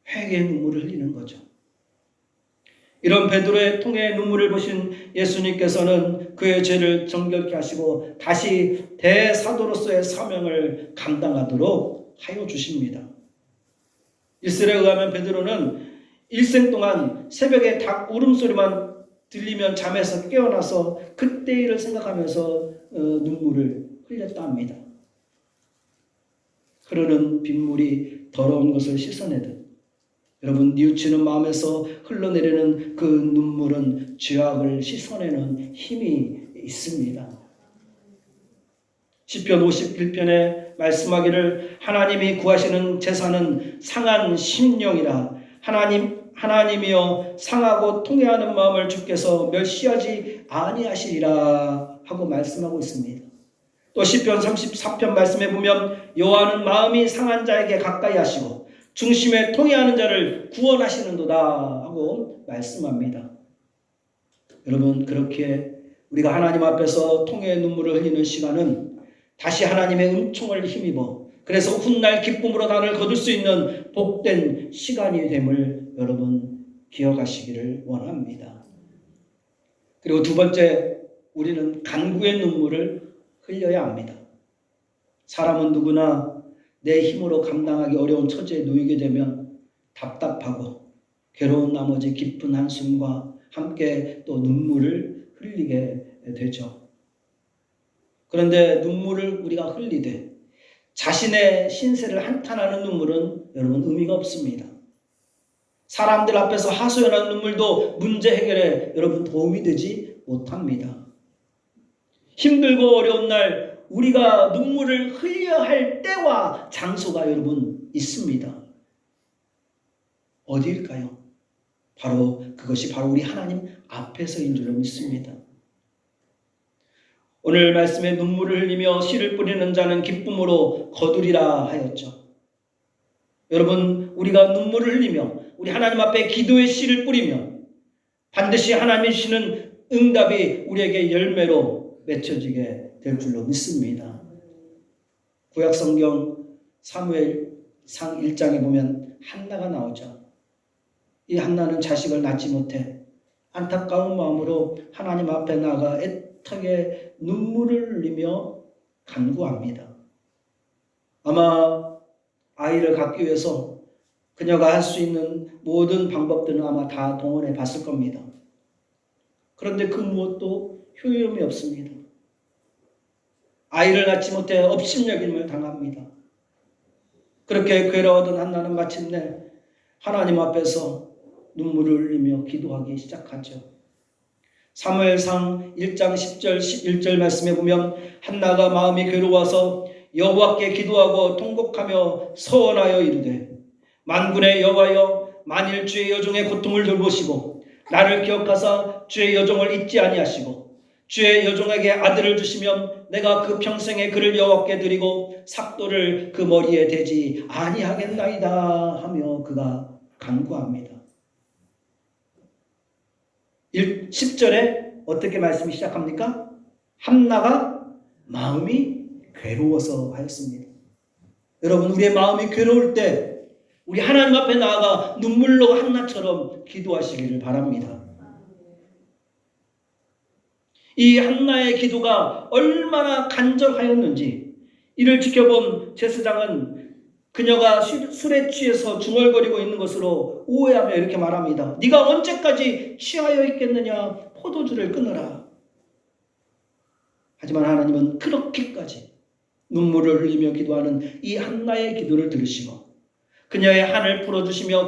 회개의 눈물을 흘리는 거죠. 이런 베드로의 통회의 눈물을 보신 예수님께서는 그의 죄를 정결케 하시고 다시 대사도로서의 사명을 감당하도록 하여 주십니다. 일설에 의하면 베드로는 일생 동안 새벽에 닭 울음소리만 들리면 잠에서 깨어나서 그때 일을 생각하면서 눈물을 흘렸다 합니다. 흐르는 빗물이 더러운 것을 씻어내듯 여러분 뉘우치는 마음에서 흘러내리는 그 눈물은 죄악을 씻어내는 힘이 있습니다. 시편 51편에 말씀하기를 하나님이 구하시는 제사는 상한 심령이라 하나님이여 상하고 통회하는 마음을 주께서 멸시하지 아니하시리라 하고 말씀하고 있습니다. 또 시편 34편 말씀에 보면 여호와는 마음이 상한 자에게 가까이 하시고 중심에 통회하는 자를 구원하시는도다 하고 말씀합니다. 여러분, 그렇게 우리가 하나님 앞에서 통의 눈물을 흘리는 시간은 다시 하나님의 은총을 힘입어 그래서 훗날 기쁨으로 단을 거둘 수 있는 복된 시간이 됨을 여러분 기억하시기를 원합니다. 그리고 두 번째, 우리는 간구의 눈물을 흘려야 합니다. 사람은 누구나 내 힘으로 감당하기 어려운 처지에 놓이게 되면 답답하고 괴로운 나머지 깊은 한숨과 함께 또 눈물을 흘리게 되죠. 그런데 눈물을 우리가 흘리되 자신의 신세를 한탄하는 눈물은 여러분 의미가 없습니다. 사람들 앞에서 하소연하는 눈물도 문제 해결에 여러분 도움이 되지 못합니다. 힘들고 어려운 날 우리가 눈물을 흘려야 할 때와 장소가 여러분 있습니다. 어디일까요? 그것이 바로 우리 하나님 앞에서인 줄 믿습니다. 오늘 말씀에 눈물을 흘리며 씨를 뿌리는 자는 기쁨으로 거두리라 하였죠. 여러분, 우리가 눈물을 흘리며 우리 하나님 앞에 기도의 씨를 뿌리며 반드시 하나님이 주시는 응답이 우리에게 열매로 맺혀지게 될 줄로 믿습니다. 구약성경 사무엘상 1장에 보면 한나가 나오죠. 이 한나는 자식을 낳지 못해 안타까운 마음으로 하나님 앞에 나가 애타게 눈물을 흘리며 간구합니다. 아마 아이를 갖기 위해서 그녀가 할 수 있는 모든 방법들은 아마 다 동원해 봤을 겁니다. 그런데 그 무엇도 효용이 없습니다. 아이를 낳지 못해 업신여김을 당합니다. 그렇게 괴로워하던 한나는 마침내 하나님 앞에서 눈물을 흘리며 기도하기 시작하죠. 사무엘상 1장 10절 11절 말씀에 보면 한나가 마음이 괴로워서 여호와께 기도하고 통곡하며 서원하여 이르되 만군의 여호와여, 만일 주의 여종의 고통을 돌보시고 나를 기억하사 주의 여종을 잊지 아니하시고 주의 여종에게 아들을 주시면 내가 그 평생에 그를 여호와께 드리고 삭도를 그 머리에 대지 아니하겠나이다 하며 그가 간구합니다. 10절에 어떻게 말씀이 시작합니까? 한나가 마음이 괴로워서 하였습니다. 여러분, 우리의 마음이 괴로울 때 우리 하나님 앞에 나아가 눈물로 한나처럼 기도하시기를 바랍니다. 이 한나의 기도가 얼마나 간절하였는지 이를 지켜본 제사장은 그녀가 술에 취해서 중얼거리고 있는 것으로 오해하며 이렇게 말합니다. 네가 언제까지 취하여 있겠느냐? 포도주를 끊어라. 하지만 하나님은 그렇게까지 눈물을 흘리며 기도하는 이 한나의 기도를 들으시고 그녀의 한을 풀어주시며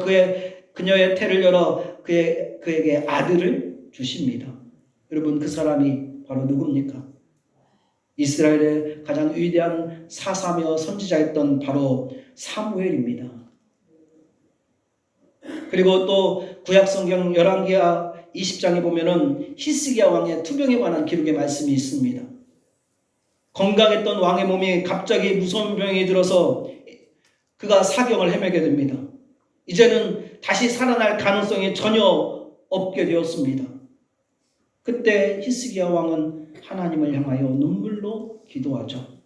그녀의 태를 열어 그에게 아들을 주십니다. 여러분, 그 사람이 바로 누굽니까? 이스라엘의 가장 위대한 사사며 선지자였던 바로 사무엘입니다. 그리고 또 구약성경 열왕기하 20장에 보면은 히스기야 왕의 투병에 관한 기록의 말씀이 있습니다. 건강했던 왕의 몸이 갑자기 무서운 병이 들어서 그가 사경을 헤매게 됩니다. 이제는 다시 살아날 가능성이 전혀 없게 되었습니다. 그때 히스기야 왕은 하나님을 향하여 눈물로 기도하죠.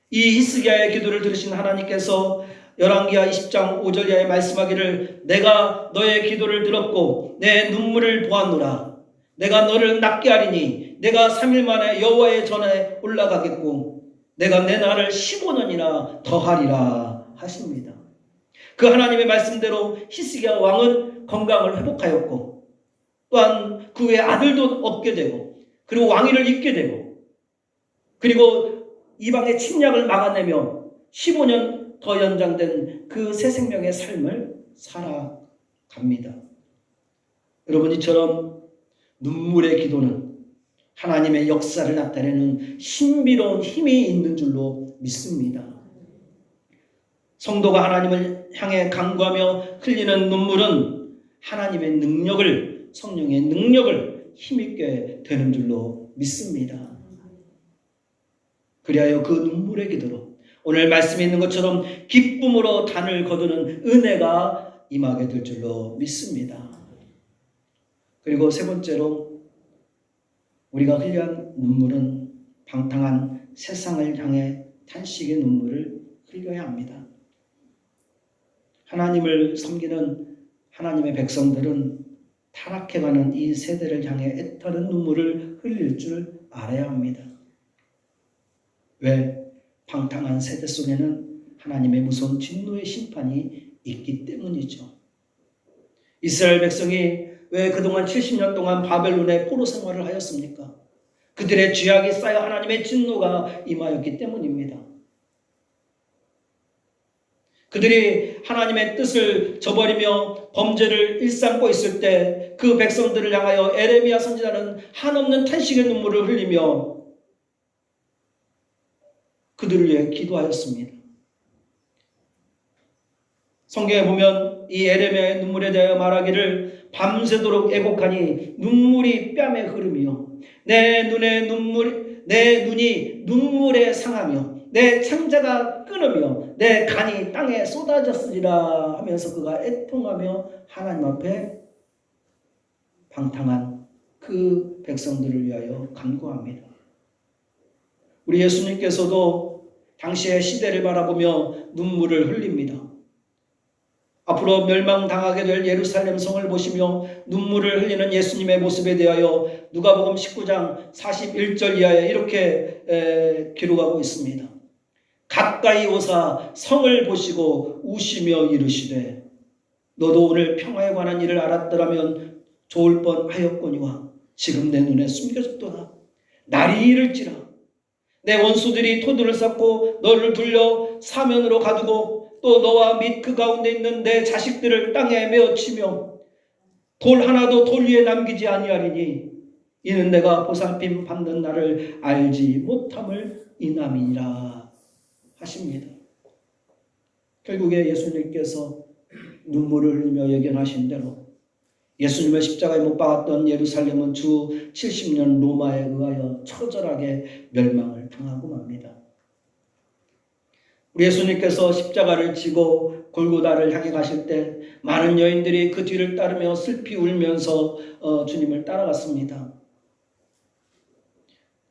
이 히스기야의 기도를 들으신 하나님께서 열왕기하 20장 5절 이하에 말씀하기를 내가 너의 기도를 들었고 내 눈물을 보았노라. 내가 너를 낫게 하리니 내가 3일 만에 여호와의 전에 올라가겠고 내가 내 날을 15년이나 더하리라 하십니다. 그 하나님의 말씀대로 히스기야 왕은 건강을 회복하였고 또한 그 후에 아들도 얻게 되고 그리고 왕위를 잇게 되고 그리고 이방의 침략을 막아내며 15년 더 연장된 그 새 생명의 삶을 살아갑니다. 여러분, 이처럼 눈물의 기도는 하나님의 역사를 나타내는 신비로운 힘이 있는 줄로 믿습니다. 성도가 하나님을 향해 간구하며 흘리는 눈물은 하나님의 능력을, 성령의 능력을 힘있게 되는 줄로 믿습니다. 그리하여 그 눈물의 기도로 오늘 말씀에 있는 것처럼 기쁨으로 단을 거두는 은혜가 임하게 될 줄로 믿습니다. 그리고 세 번째로 우리가 흘려한 눈물은 방탕한 세상을 향해 탄식의 눈물을 흘려야 합니다. 하나님을 섬기는 하나님의 백성들은 타락해가는 이 세대를 향해 애타는 눈물을 흘릴 줄 알아야 합니다. 왜? 방탕한 세대 속에는 하나님의 무서운 진노의 심판이 있기 때문이죠. 이스라엘 백성이 왜 그동안 70년 동안 바벨론의 포로 생활을 하였습니까? 그들의 죄악이 쌓여 하나님의 진노가 임하였기 때문입니다. 그들이 하나님의 뜻을 저버리며 범죄를 일삼고 있을 때 그 백성들을 향하여 에레미야 선지자는 한없는 탄식의 눈물을 흘리며 그들을 위해 기도하였습니다. 성경에 보면 이 에레미야의 눈물에 대하여 말하기를 밤새도록 애곡하니 눈물이 뺨에 흐르며 내 눈이 눈물에 상하며 내 창자가 끊으며 내 간이 땅에 쏟아졌으리라 하면서 그가 애통하며 하나님 앞에 방탕한 그 백성들을 위하여 간구합니다. 우리 예수님께서도 당시의 시대를 바라보며 눈물을 흘립니다. 앞으로 멸망당하게 될 예루살렘 성을 보시며 눈물을 흘리는 예수님의 모습에 대하여 누가복음 19장 41절 이하에 이렇게 기록하고 있습니다. 가까이 오사 성을 보시고 우시며 이르시되 너도 오늘 평화에 관한 일을 알았더라면 좋을 뻔하였거니와 지금 내 눈에 숨겨졌도다. 날이 이를지라 내 원수들이 토들을 쌓고 너를 둘러 사면으로 가두고 또 너와 및 그 가운데 있는 내 자식들을 땅에 메어치며 돌 하나도 돌 위에 남기지 아니하리니 이는 내가 보살핌 받는 날을 알지 못함을 인함이니라 하십니다. 결국에 예수님께서 눈물을 흘리며 예견하신 대로 예수님을 십자가에 못 박았던 예루살렘은 주 70년 로마에 의하여 처절하게 멸망을 당하고 맙니다. 우리 예수님께서 십자가를 지고 골고다를 향해 가실 때 많은 여인들이 그 뒤를 따르며 슬피 울면서 주님을 따라갔습니다.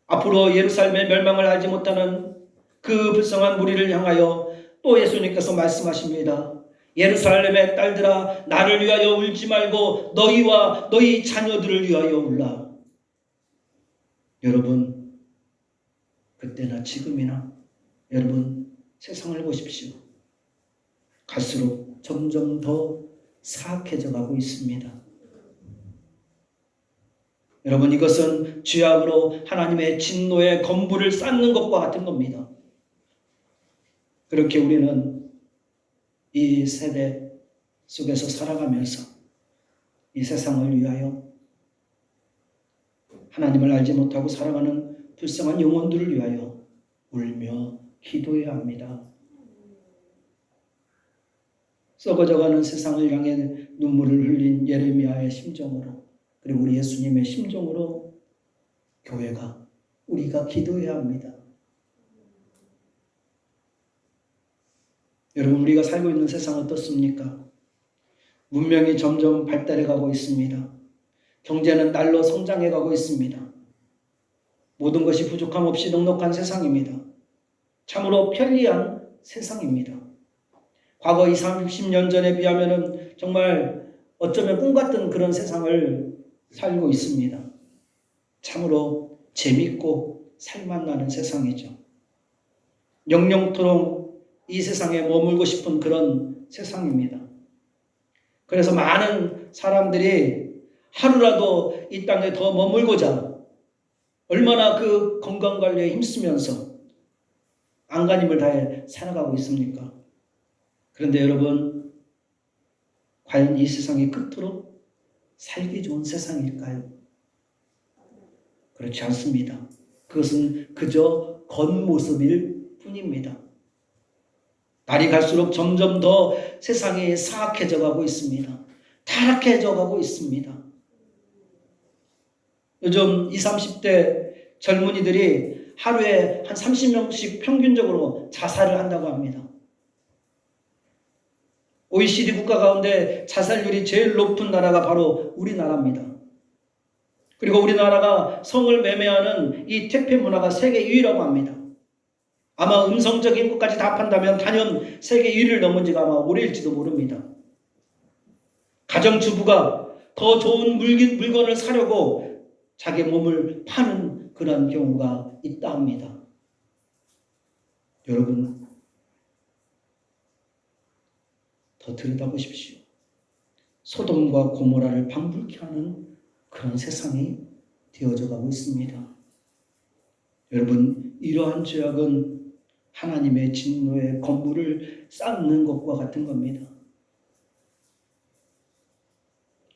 앞으로 예루살렘의 멸망을 알지 못하는 그 불쌍한 무리를 향하여 또 예수님께서 말씀하십니다. 예루살렘의 딸들아 나를 위하여 울지 말고 너희와 너희 자녀들을 위하여 울라. 여러분 그때나 지금이나 여러분 세상을 보십시오. 갈수록 점점 더 사악해져 가고 있습니다. 여러분 이것은 죄악으로 하나님의 진노의 건물을 쌓는 것과 같은 겁니다. 그렇게 우리는 이 세대 속에서 살아가면서 이 세상을 위하여 하나님을 알지 못하고 살아가는 불쌍한 영혼들을 위하여 울며 기도해야 합니다. 썩어져가는 세상을 향해 눈물을 흘린 예레미야의 심정으로 그리고 우리 예수님의 심정으로 교회가 우리가 기도해야 합니다. 여러분 우리가 살고 있는 세상 어떻습니까? 문명이 점점 발달해 가고 있습니다. 경제는 날로 성장해 가고 있습니다. 모든 것이 부족함 없이 넉넉한 세상입니다. 참으로 편리한 세상입니다. 과거 20, 30년 전에 비하면 정말 어쩌면 꿈같은 그런 세상을 살고 있습니다. 참으로 재밌고 살맛나는 세상이죠. 영영토록 이 세상에 머물고 싶은 그런 세상입니다. 그래서 많은 사람들이 하루라도 이 땅에 더 머물고자 얼마나 그 건강관리에 힘쓰면서 안간힘을 다해 살아가고 있습니까? 그런데 여러분 과연 이 세상이 끝으로 살기 좋은 세상일까요? 그렇지 않습니다. 그것은 그저 겉모습일 뿐입니다. 날이 갈수록 점점 더 세상이 사악해져 가고 있습니다. 타락해져 가고 있습니다. 요즘 20, 30대 젊은이들이 하루에 한 30명씩 평균적으로 자살을 한다고 합니다. OECD 국가 가운데 자살률이 제일 높은 나라가 바로 우리나라입니다. 그리고 우리나라가 성을 매매하는 이 택배 문화가 세계 2위라고 합니다. 아마 음성적인 것까지 다 판다면 단연 세계 1위를 넘은 지가 아마 오래일지도 모릅니다. 가정주부가 더 좋은 물건을 사려고 자기 몸을 파는 그런 경우가 있다 합니다. 여러분, 더 들여다보십시오. 소돔과 고모라를 방불케 하는 그런 세상이 되어져 가고 있습니다. 여러분, 이러한 죄악은 하나님의 진노의 건물을 쌓는 것과 같은 겁니다.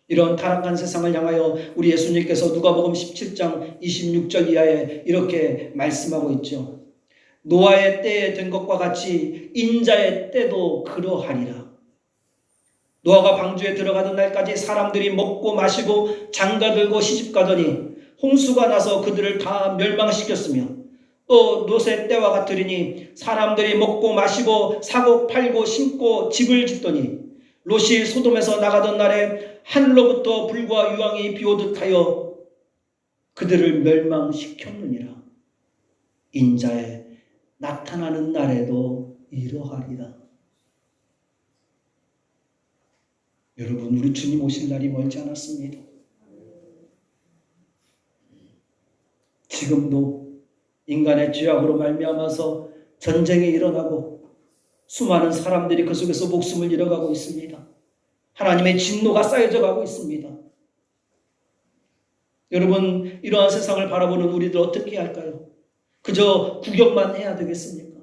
이런 타락한 세상을 향하여 우리 예수님께서 누가복음 17장 26절 이하에 이렇게 말씀하고 있죠. 노아의 때에 된 것과 같이 인자의 때도 그러하리라. 노아가 방주에 들어가던 날까지 사람들이 먹고 마시고 장가들고 시집가더니 홍수가 나서 그들을 다 멸망시켰으며, 또 롯의 때와 같으리니 사람들이 먹고 마시고 사고 팔고 심고 집을 짓더니 롯이 소돔에서 나가던 날에 하늘로부터 불과 유황이 비오듯 하여 그들을 멸망시켰느니라. 인자의 나타나는 날에도 이러하리라. 여러분, 우리 주님 오실 날이 멀지 않았습니다. 지금도 인간의 죄악으로 말미암아서 전쟁이 일어나고 수많은 사람들이 그 속에서 목숨을 잃어가고 있습니다. 하나님의 진노가 쌓여져 가고 있습니다. 여러분, 이러한 세상을 바라보는 우리들 어떻게 할까요? 그저 구경만 해야 되겠습니까?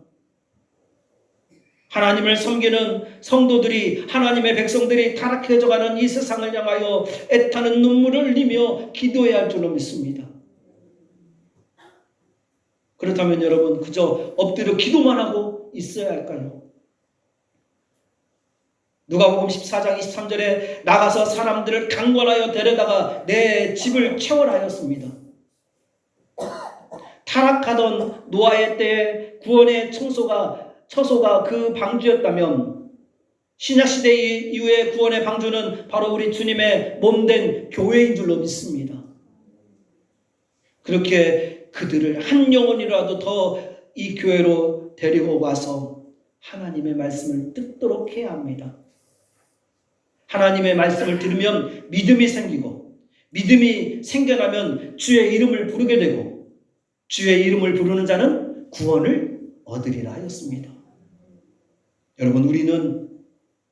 하나님을 섬기는 성도들이, 하나님의 백성들이 타락해져 가는 이 세상을 향하여 애타는 눈물을 흘리며 기도해야 할 줄로 믿습니다. 그렇다면 여러분, 그저 엎드려 기도만 하고 있어야 할까요? 누가복음 14장 23절에 나가서 사람들을 강권하여 데려다가 내 집을 채워라 하였습니다. 타락하던 노아의 때에 구원의 처소가 그 방주였다면, 신약시대 이후의 구원의 방주는 바로 우리 주님의 몸된 교회인 줄로 믿습니다. 그렇게 그들을 한 영혼이라도 더 이 교회로 데리고 와서 하나님의 말씀을 듣도록 해야 합니다. 하나님의 말씀을 들으면 믿음이 생기고, 믿음이 생겨나면 주의 이름을 부르게 되고, 주의 이름을 부르는 자는 구원을 얻으리라 하였습니다. 여러분, 우리는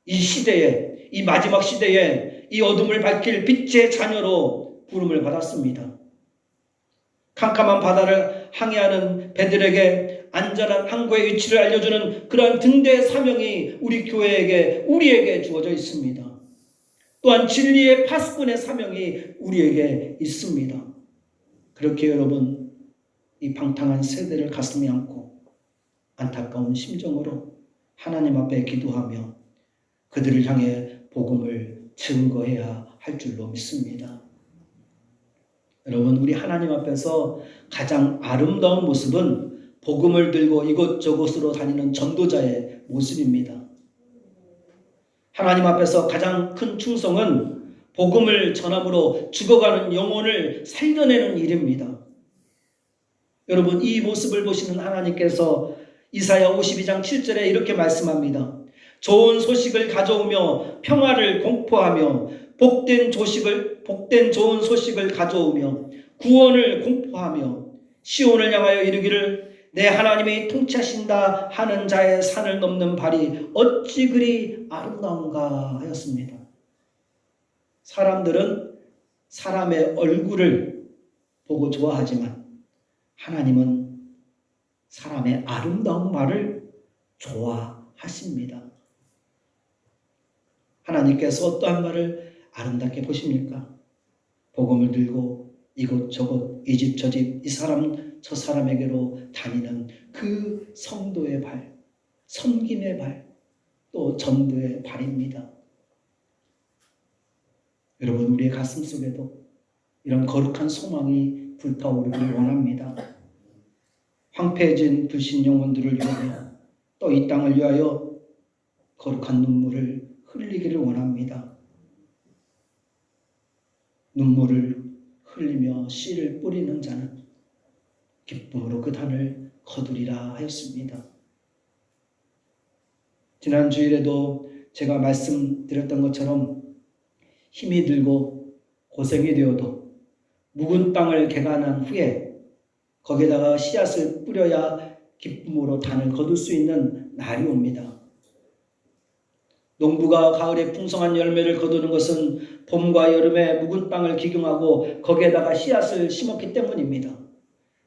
이 시대에, 이 마지막 시대에 이 어둠을 밝힐 빛의 자녀로 부름을 받았습니다. 캄캄한 바다를 항해하는 배들에게 안전한 항구의 위치를 알려주는 그러한 등대의 사명이 우리 교회에게, 우리에게 주어져 있습니다. 또한 진리의 파수꾼의 사명이 우리에게 있습니다. 그렇게 여러분, 이 방탕한 세대를 가슴에 안고 안타까운 심정으로 하나님 앞에 기도하며 그들을 향해 복음을 증거해야 할 줄로 믿습니다. 여러분, 우리 하나님 앞에서 가장 아름다운 모습은 복음을 들고 이곳저곳으로 다니는 전도자의 모습입니다. 하나님 앞에서 가장 큰 충성은 복음을 전함으로 죽어가는 영혼을 살려내는 일입니다. 여러분, 이 모습을 보시는 하나님께서 이사야 52장 7절에 이렇게 말씀합니다. 좋은 소식을 가져오며 평화를 공포하며 복된 좋은 소식을 가져오며 구원을 공포하며 시온을 향하여 이르기를 내 하나님이 통치하신다 하는 자의 산을 넘는 발이 어찌 그리 아름다운가 하였습니다. 사람들은 사람의 얼굴을 보고 좋아하지만 하나님은 사람의 아름다운 말을 좋아하십니다. 하나님께서 어떠한 말을 아름답게 보십니까? 복음을 들고 이곳저곳 이 집 저 집 이 사람 저 사람에게로 다니는 그 성도의 발, 섬김의 발, 또 전도의 발입니다. 여러분, 우리의 가슴 속에도 이런 거룩한 소망이 불타오르길 원합니다. 황폐해진 불신 영혼들을 위하여, 또 이 땅을 위하여 거룩한 눈물을 흘리기를 원합니다. 눈물을 흘리며 씨를 뿌리는 자는 기쁨으로 그 단을 거두리라 하였습니다. 지난 주일에도 제가 말씀드렸던 것처럼 힘이 들고 고생이 되어도 묵은 땅을 개간한 후에 거기에다가 씨앗을 뿌려야 기쁨으로 단을 거둘 수 있는 날이 옵니다. 농부가 가을에 풍성한 열매를 거두는 것은 봄과 여름에 묵은 땅을 기경하고 거기에다가 씨앗을 심었기 때문입니다.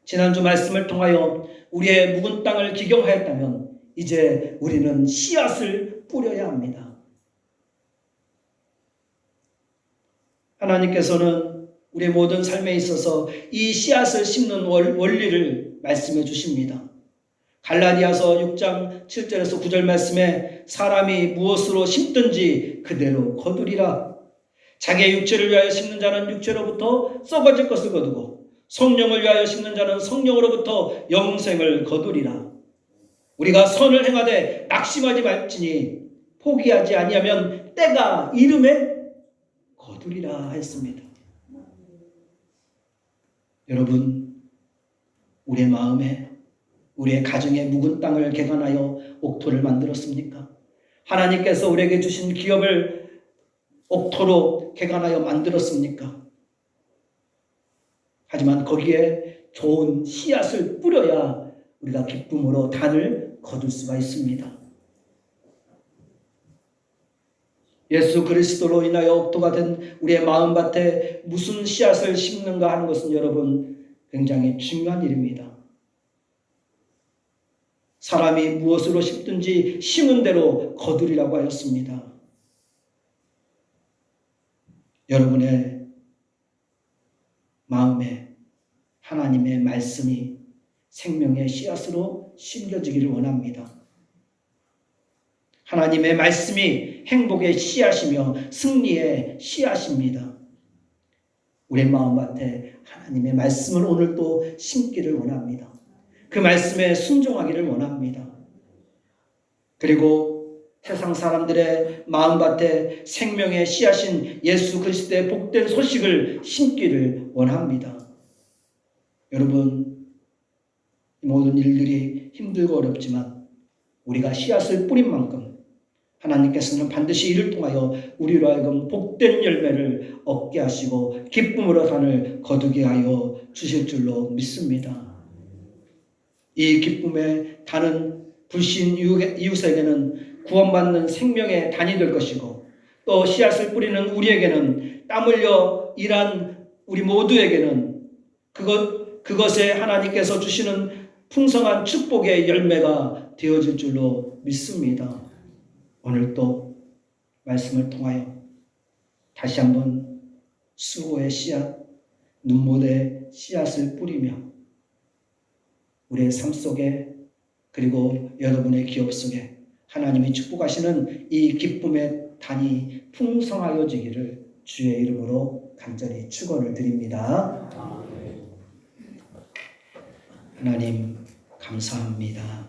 지난주 말씀을 통하여 우리의 묵은 땅을 기경하였다면 이제 우리는 씨앗을 뿌려야 합니다. 하나님께서는 우리의 모든 삶에 있어서 이 씨앗을 심는 원리를 말씀해 주십니다. 갈라디아서 6장 7절에서 9절 말씀에 사람이 무엇으로 심든지 그대로 거두리라. 자기의 육체를 위하여 심는 자는 육체로부터 썩어질 것을 거두고 성령을 위하여 심는 자는 성령으로부터 영생을 거두리라. 우리가 선을 행하되 낙심하지 말지니 포기하지 아니하면 때가 이름에 거두리라 했습니다. 여러분, 우리의 마음에 우리의 가정에 묵은 땅을 개간하여 옥토를 만들었습니까? 하나님께서 우리에게 주신 기업을 옥토로 개간하여 만들었습니까? 하지만 거기에 좋은 씨앗을 뿌려야 우리가 기쁨으로 단을 거둘 수가 있습니다. 예수 그리스도로 인하여 옥토가 된 우리의 마음밭에 무슨 씨앗을 심는가 하는 것은 여러분 굉장히 중요한 일입니다. 사람이 무엇으로 심든지 심은 대로 거두리라고 하였습니다. 여러분의 마음에 하나님의 말씀이 생명의 씨앗으로 심겨지기를 원합니다. 하나님의 말씀이 행복의 씨앗이며 승리의 씨앗입니다. 우리의 마음밭에 하나님의 말씀을 오늘 또 심기를 원합니다. 그 말씀에 순종하기를 원합니다. 그리고 세상 사람들의 마음밭에 생명의 씨앗인 예수 그리스도의 복된 소식을 심기를 원합니다. 여러분, 모든 일들이 힘들고 어렵지만 우리가 씨앗을 뿌린 만큼 하나님께서는 반드시 이를 통하여 우리로 하여금 복된 열매를 얻게 하시고 기쁨으로 단을 거두게 하여 주실 줄로 믿습니다. 이 기쁨의 단은 불신 이웃에게는 구원받는 생명의 단이 될 것이고 또 씨앗을 뿌리는 우리에게는 땀 흘려 일한 우리 모두에게는 그것에 하나님께서 주시는 풍성한 축복의 열매가 되어질 줄로 믿습니다. 오늘 또 말씀을 통하여 다시 한번 수고의 씨앗, 눈물의 씨앗을 뿌리며 우리의 삶 속에 그리고 여러분의 기업 속에 하나님이 축복하시는 이 기쁨의 단이 풍성하여지기를 주의 이름으로 간절히 축원을 드립니다. 하나님 감사합니다.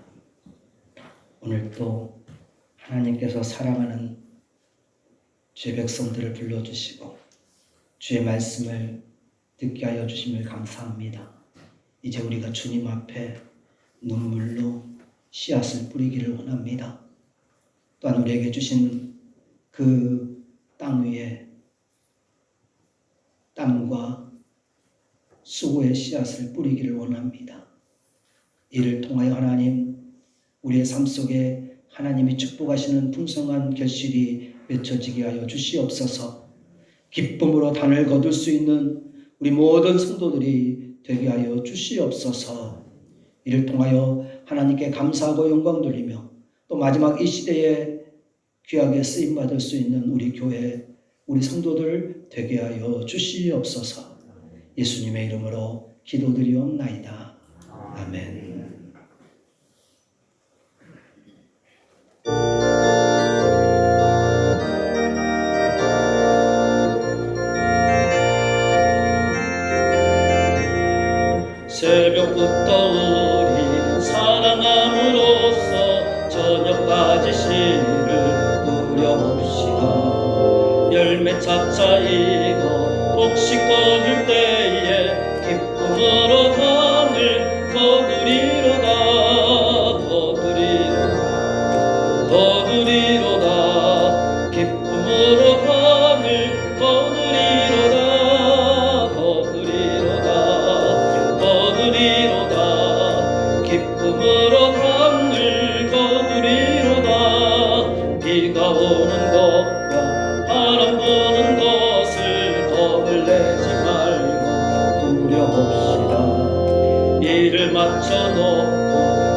오늘 또 하나님께서 사랑하는 주의 백성들을 불러주시고 주의 말씀을 듣게 하여 주심을 감사합니다. 이제 우리가 주님 앞에 눈물로 씨앗을 뿌리기를 원합니다. 또한 우리에게 주신 그 땅 위에 땀과 수고의 씨앗을 뿌리기를 원합니다. 이를 통하여 하나님, 우리의 삶 속에 하나님이 축복하시는 풍성한 결실이 맺혀지게 하여 주시옵소서. 기쁨으로 단을 거둘 수 있는 우리 모든 성도들이 되게 하여 주시옵소서. 이를 통하여 하나님께 감사하고 영광 돌리며 또 마지막 이 시대에 귀하게 쓰임받을 수 있는 우리 교회, 우리 성도들 되게 하여 주시옵소서. 예수님의 이름으로 기도드리옵나이다. 아멘. 새벽부터 우리 사랑함으로써 저녁까지 씨를 뿌려봅시다. 열매 차차 익어 곡식 거둘 때에 기쁨으로 담을 거두리로다. 비가 오는 것과 바람 부는 것을 겁을 내지 말고 두려봅시다. 일을 마쳐놓고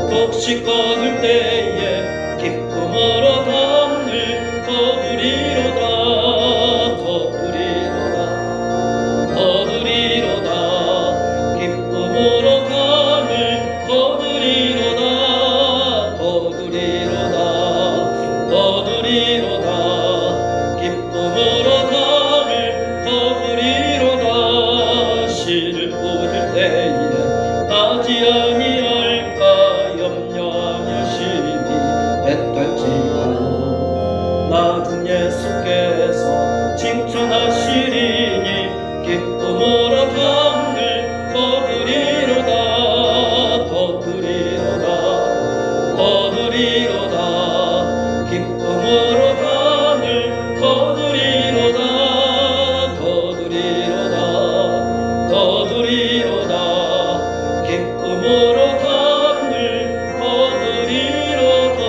곡식 거둘 때에 기쁨으로 담을 거두리로다. 거두리로다. 기쁨으로 담을 거두리로다. 기쁨으로 담을 거두리로다. 씨를 뿌릴 때에 나지 아니할까 염려하며 심히 애탈지하고 나중 예수께서 칭찬하시리니 기쁨으로 담을 거두리로다. 기쁨으로 담을 거두리로다. 기쁨으로 담을 거두리로다.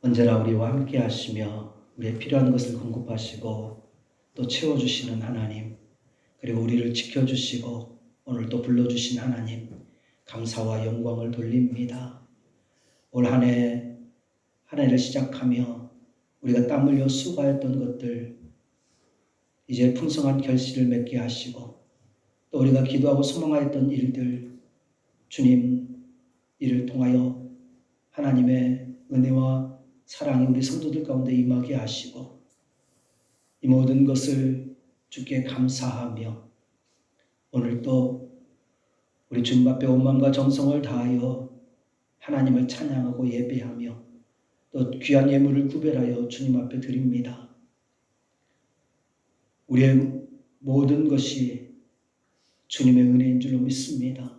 언제나 우리와 함께 하시며 우리의 필요한 것을 공급하시고 또 채워주시는 하나님, 그리고 우리를 지켜주시고 오늘 또 불러주신 하나님, 감사와 영광을 돌립니다. 올 한 해를 시작하며 우리가 땀 흘려 수고하였던 것들 이제 풍성한 결실을 맺게 하시고, 또 우리가 기도하고 소망하였던 일들 주님 이를 통하여 하나님의 은혜와 사랑이 우리 성도들 가운데 임하게 하시고, 이 모든 것을 주께 감사하며 오늘 또 우리 주님 앞에 온 마음과 정성을 다하여 하나님을 찬양하고 예배하며 또 귀한 예물을 구별하여 주님 앞에 드립니다. 우리의 모든 것이 주님의 은혜인 줄로 믿습니다.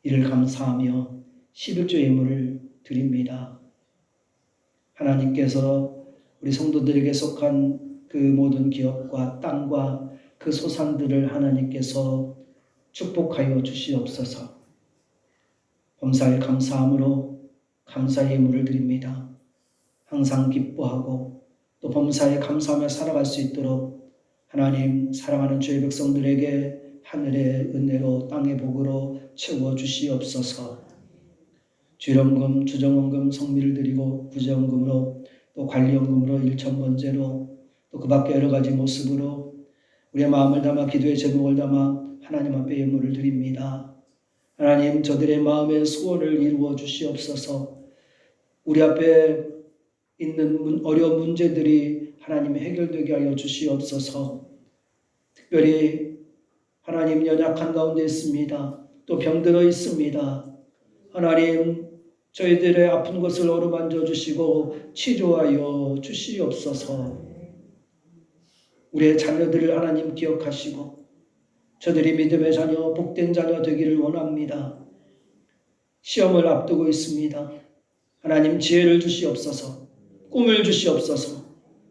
이를 감사하며 11조 예물을 드립니다. 하나님께서 우리 성도들에게 속한 그 모든 기업과 땅과 그 소산들을 하나님께서 축복하여 주시옵소서. 범사에 감사함으로 감사의 예물을 드립니다. 항상 기뻐하고 또 범사에 감사하며 살아갈 수 있도록 하나님 사랑하는 주의 백성들에게 하늘의 은혜로 땅의 복으로 채워 주시옵소서. 주일원금, 주정원금, 성미를 드리고 부정금으로 또 관리연금으로 일천번제로 또 그 밖에 여러 가지 모습으로 우리의 마음을 담아 기도의 제목을 담아 하나님 앞에 예물을 드립니다. 하나님 저들의 마음의 소원을 이루어 주시옵소서. 우리 앞에 있는 어려운 문제들이 하나님 해결되게 하여 주시옵소서. 특별히 하나님 연약한 가운데 있습니다. 또 병들어 있습니다. 하나님 저희들의 아픈 것을 어루만져 주시고 치료하여 주시옵소서. 우리의 자녀들을 하나님 기억하시고 저들이 믿음의 자녀, 복된 자녀 되기를 원합니다. 시험을 앞두고 있습니다. 하나님 지혜를 주시옵소서. 꿈을 주시옵소서.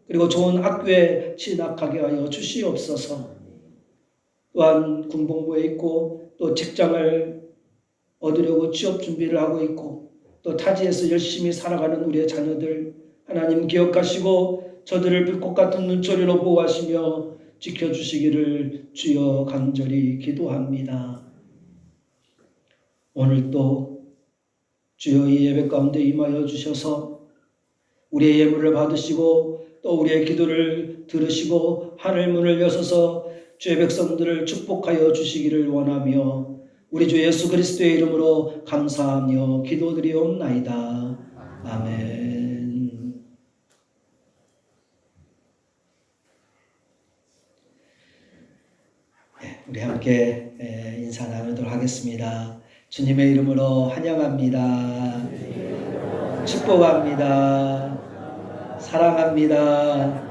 그리고 좋은 학교에 진학하게 하여 주시옵소서. 또한 군복무에 있고 또 직장을 얻으려고 취업 준비를 하고 있고 또 타지에서 열심히 살아가는 우리의 자녀들 하나님 기억하시고 저들을 불꽃 같은 눈초리로 보호하시며 지켜주시기를 주여 간절히 기도합니다. 오늘도 주여 이 예배 가운데 임하여 주셔서 우리의 예물을 받으시고 또 우리의 기도를 들으시고 하늘 문을 여셔서 주의 백성들을 축복하여 주시기를 원하며 우리 주 예수 그리스도의 이름으로 감사하며 기도드리옵나이다. 아멘. 우리 함께 인사 나누도록 하겠습니다. 주님의 이름으로 환영합니다. 축복합니다. 사랑합니다.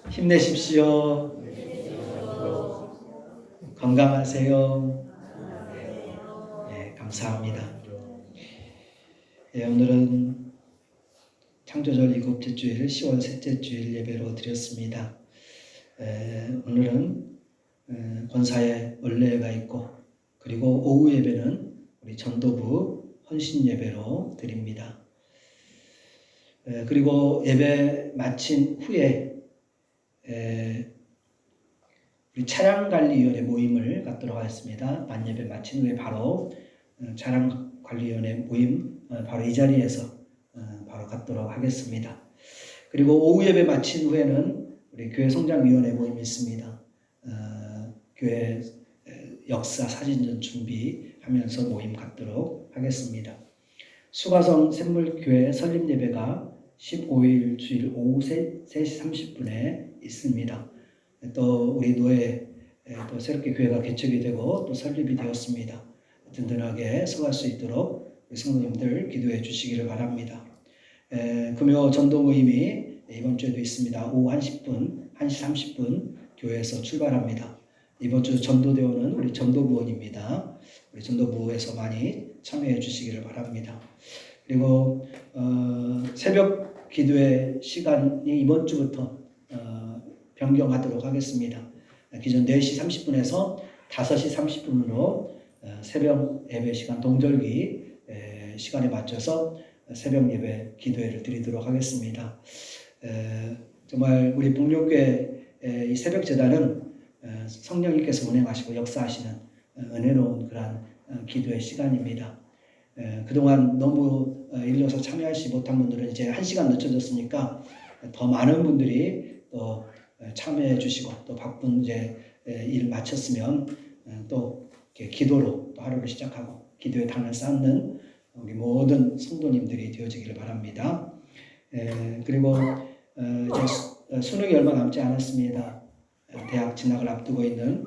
힘내십시오. 건강하세요. 네, 감사합니다. 오늘은 창조절 7째 주일 10월 셋째 주일 예배로 드렸습니다. 오늘은 권사의 원례가 있고 그리고 오후 예배는 우리 전도부 헌신 예배로 드립니다. 그리고 예배 마친 후에 우리 차량관리위원회 모임을 갖도록 하겠습니다. 만예배 마친 후에 바로 차량관리위원회 모임 바로 이 자리에서 바로 갖도록 하겠습니다. 그리고 오후 예배 마친 후에는 우리 교회 성장위원회 모임이 있습니다. 교회 역사 사진전 준비하면서 모임 갖도록 하겠습니다. 수가성 샘물교회 설립 예배가 15일 주일 오후 3시 30분에 있습니다. 또 우리 노예 또 새롭게 교회가 개척이 되고 또 설립이 되었습니다. 든든하게 서갈 수 있도록 우리 성도님들 기도해 주시기를 바랍니다. 금요 전도 모임이 이번 주에도 있습니다. 오후 1시 30분 교회에서 출발합니다. 이번 주 전도대원은 우리 전도부원입니다. 우리 전도부에서 많이 참여해 주시기를 바랍니다. 그리고 새벽 기도의 시간이 이번 주부터 변경하도록 하겠습니다. 기존 4시 30분에서 5시 30분으로 새벽 예배 시간 동절기 시간에 맞춰서 새벽 예배 기도회를 드리도록 하겠습니다. 정말 우리 복룡교회 이 새벽 제단은 성령님께서 운행하시고 역사하시는 은혜로운 그러한 기도의 시간입니다. 그동안 너무 일려서 참여하지 못한 분들은 이제 1시간 늦춰졌으니까 더 많은 분들이 또 참여해 주시고 또 바쁜 이제 일 마쳤으면 또 기도로 또 하루를 시작하고 기도의 당을 쌓는 우리 모든 성도님들이 되어지기를 바랍니다. 그리고 이제 수능이 얼마 남지 않았습니다. 대학 진학을 앞두고 있는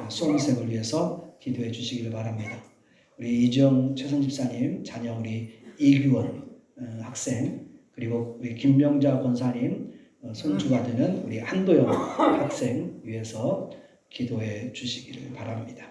수험생을 위해서 기도해 주시기를 바랍니다. 우리 이정 최선 집사님 자녀 우리 이규원 학생 그리고 우리 김명자 권사님 손주가 되는 우리 한도영 학생 위해서 기도해 주시기를 바랍니다.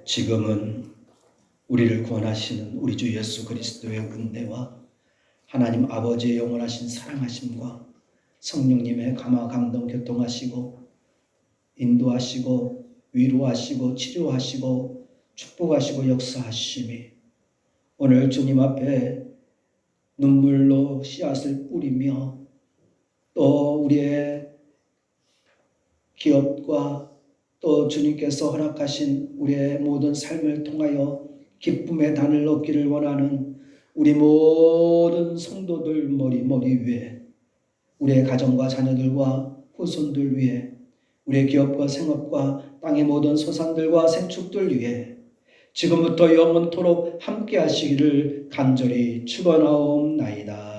지금은 우리를 구원하시는 우리 주 예수 그리스도의 은혜와 하나님 아버지의 영원하신 사랑하심과 성령님의 감화 감동 교통하시고 인도하시고 위로하시고 치료하시고 축복하시고 역사하심이 오늘 주님 앞에 눈물로 씨앗을 뿌리며 또 우리의 기업과 또 주님께서 허락하신 우리의 모든 삶을 통하여 기쁨의 단을 얻기를 원하는 우리 모든 성도들 머리 위에 우리의 가정과 자녀들과 후손들 위에 우리의 기업과 생업과 땅의 모든 소산들과 생축들 위에 지금부터 영원토록 함께 하시기를 간절히 축원하옵나이다.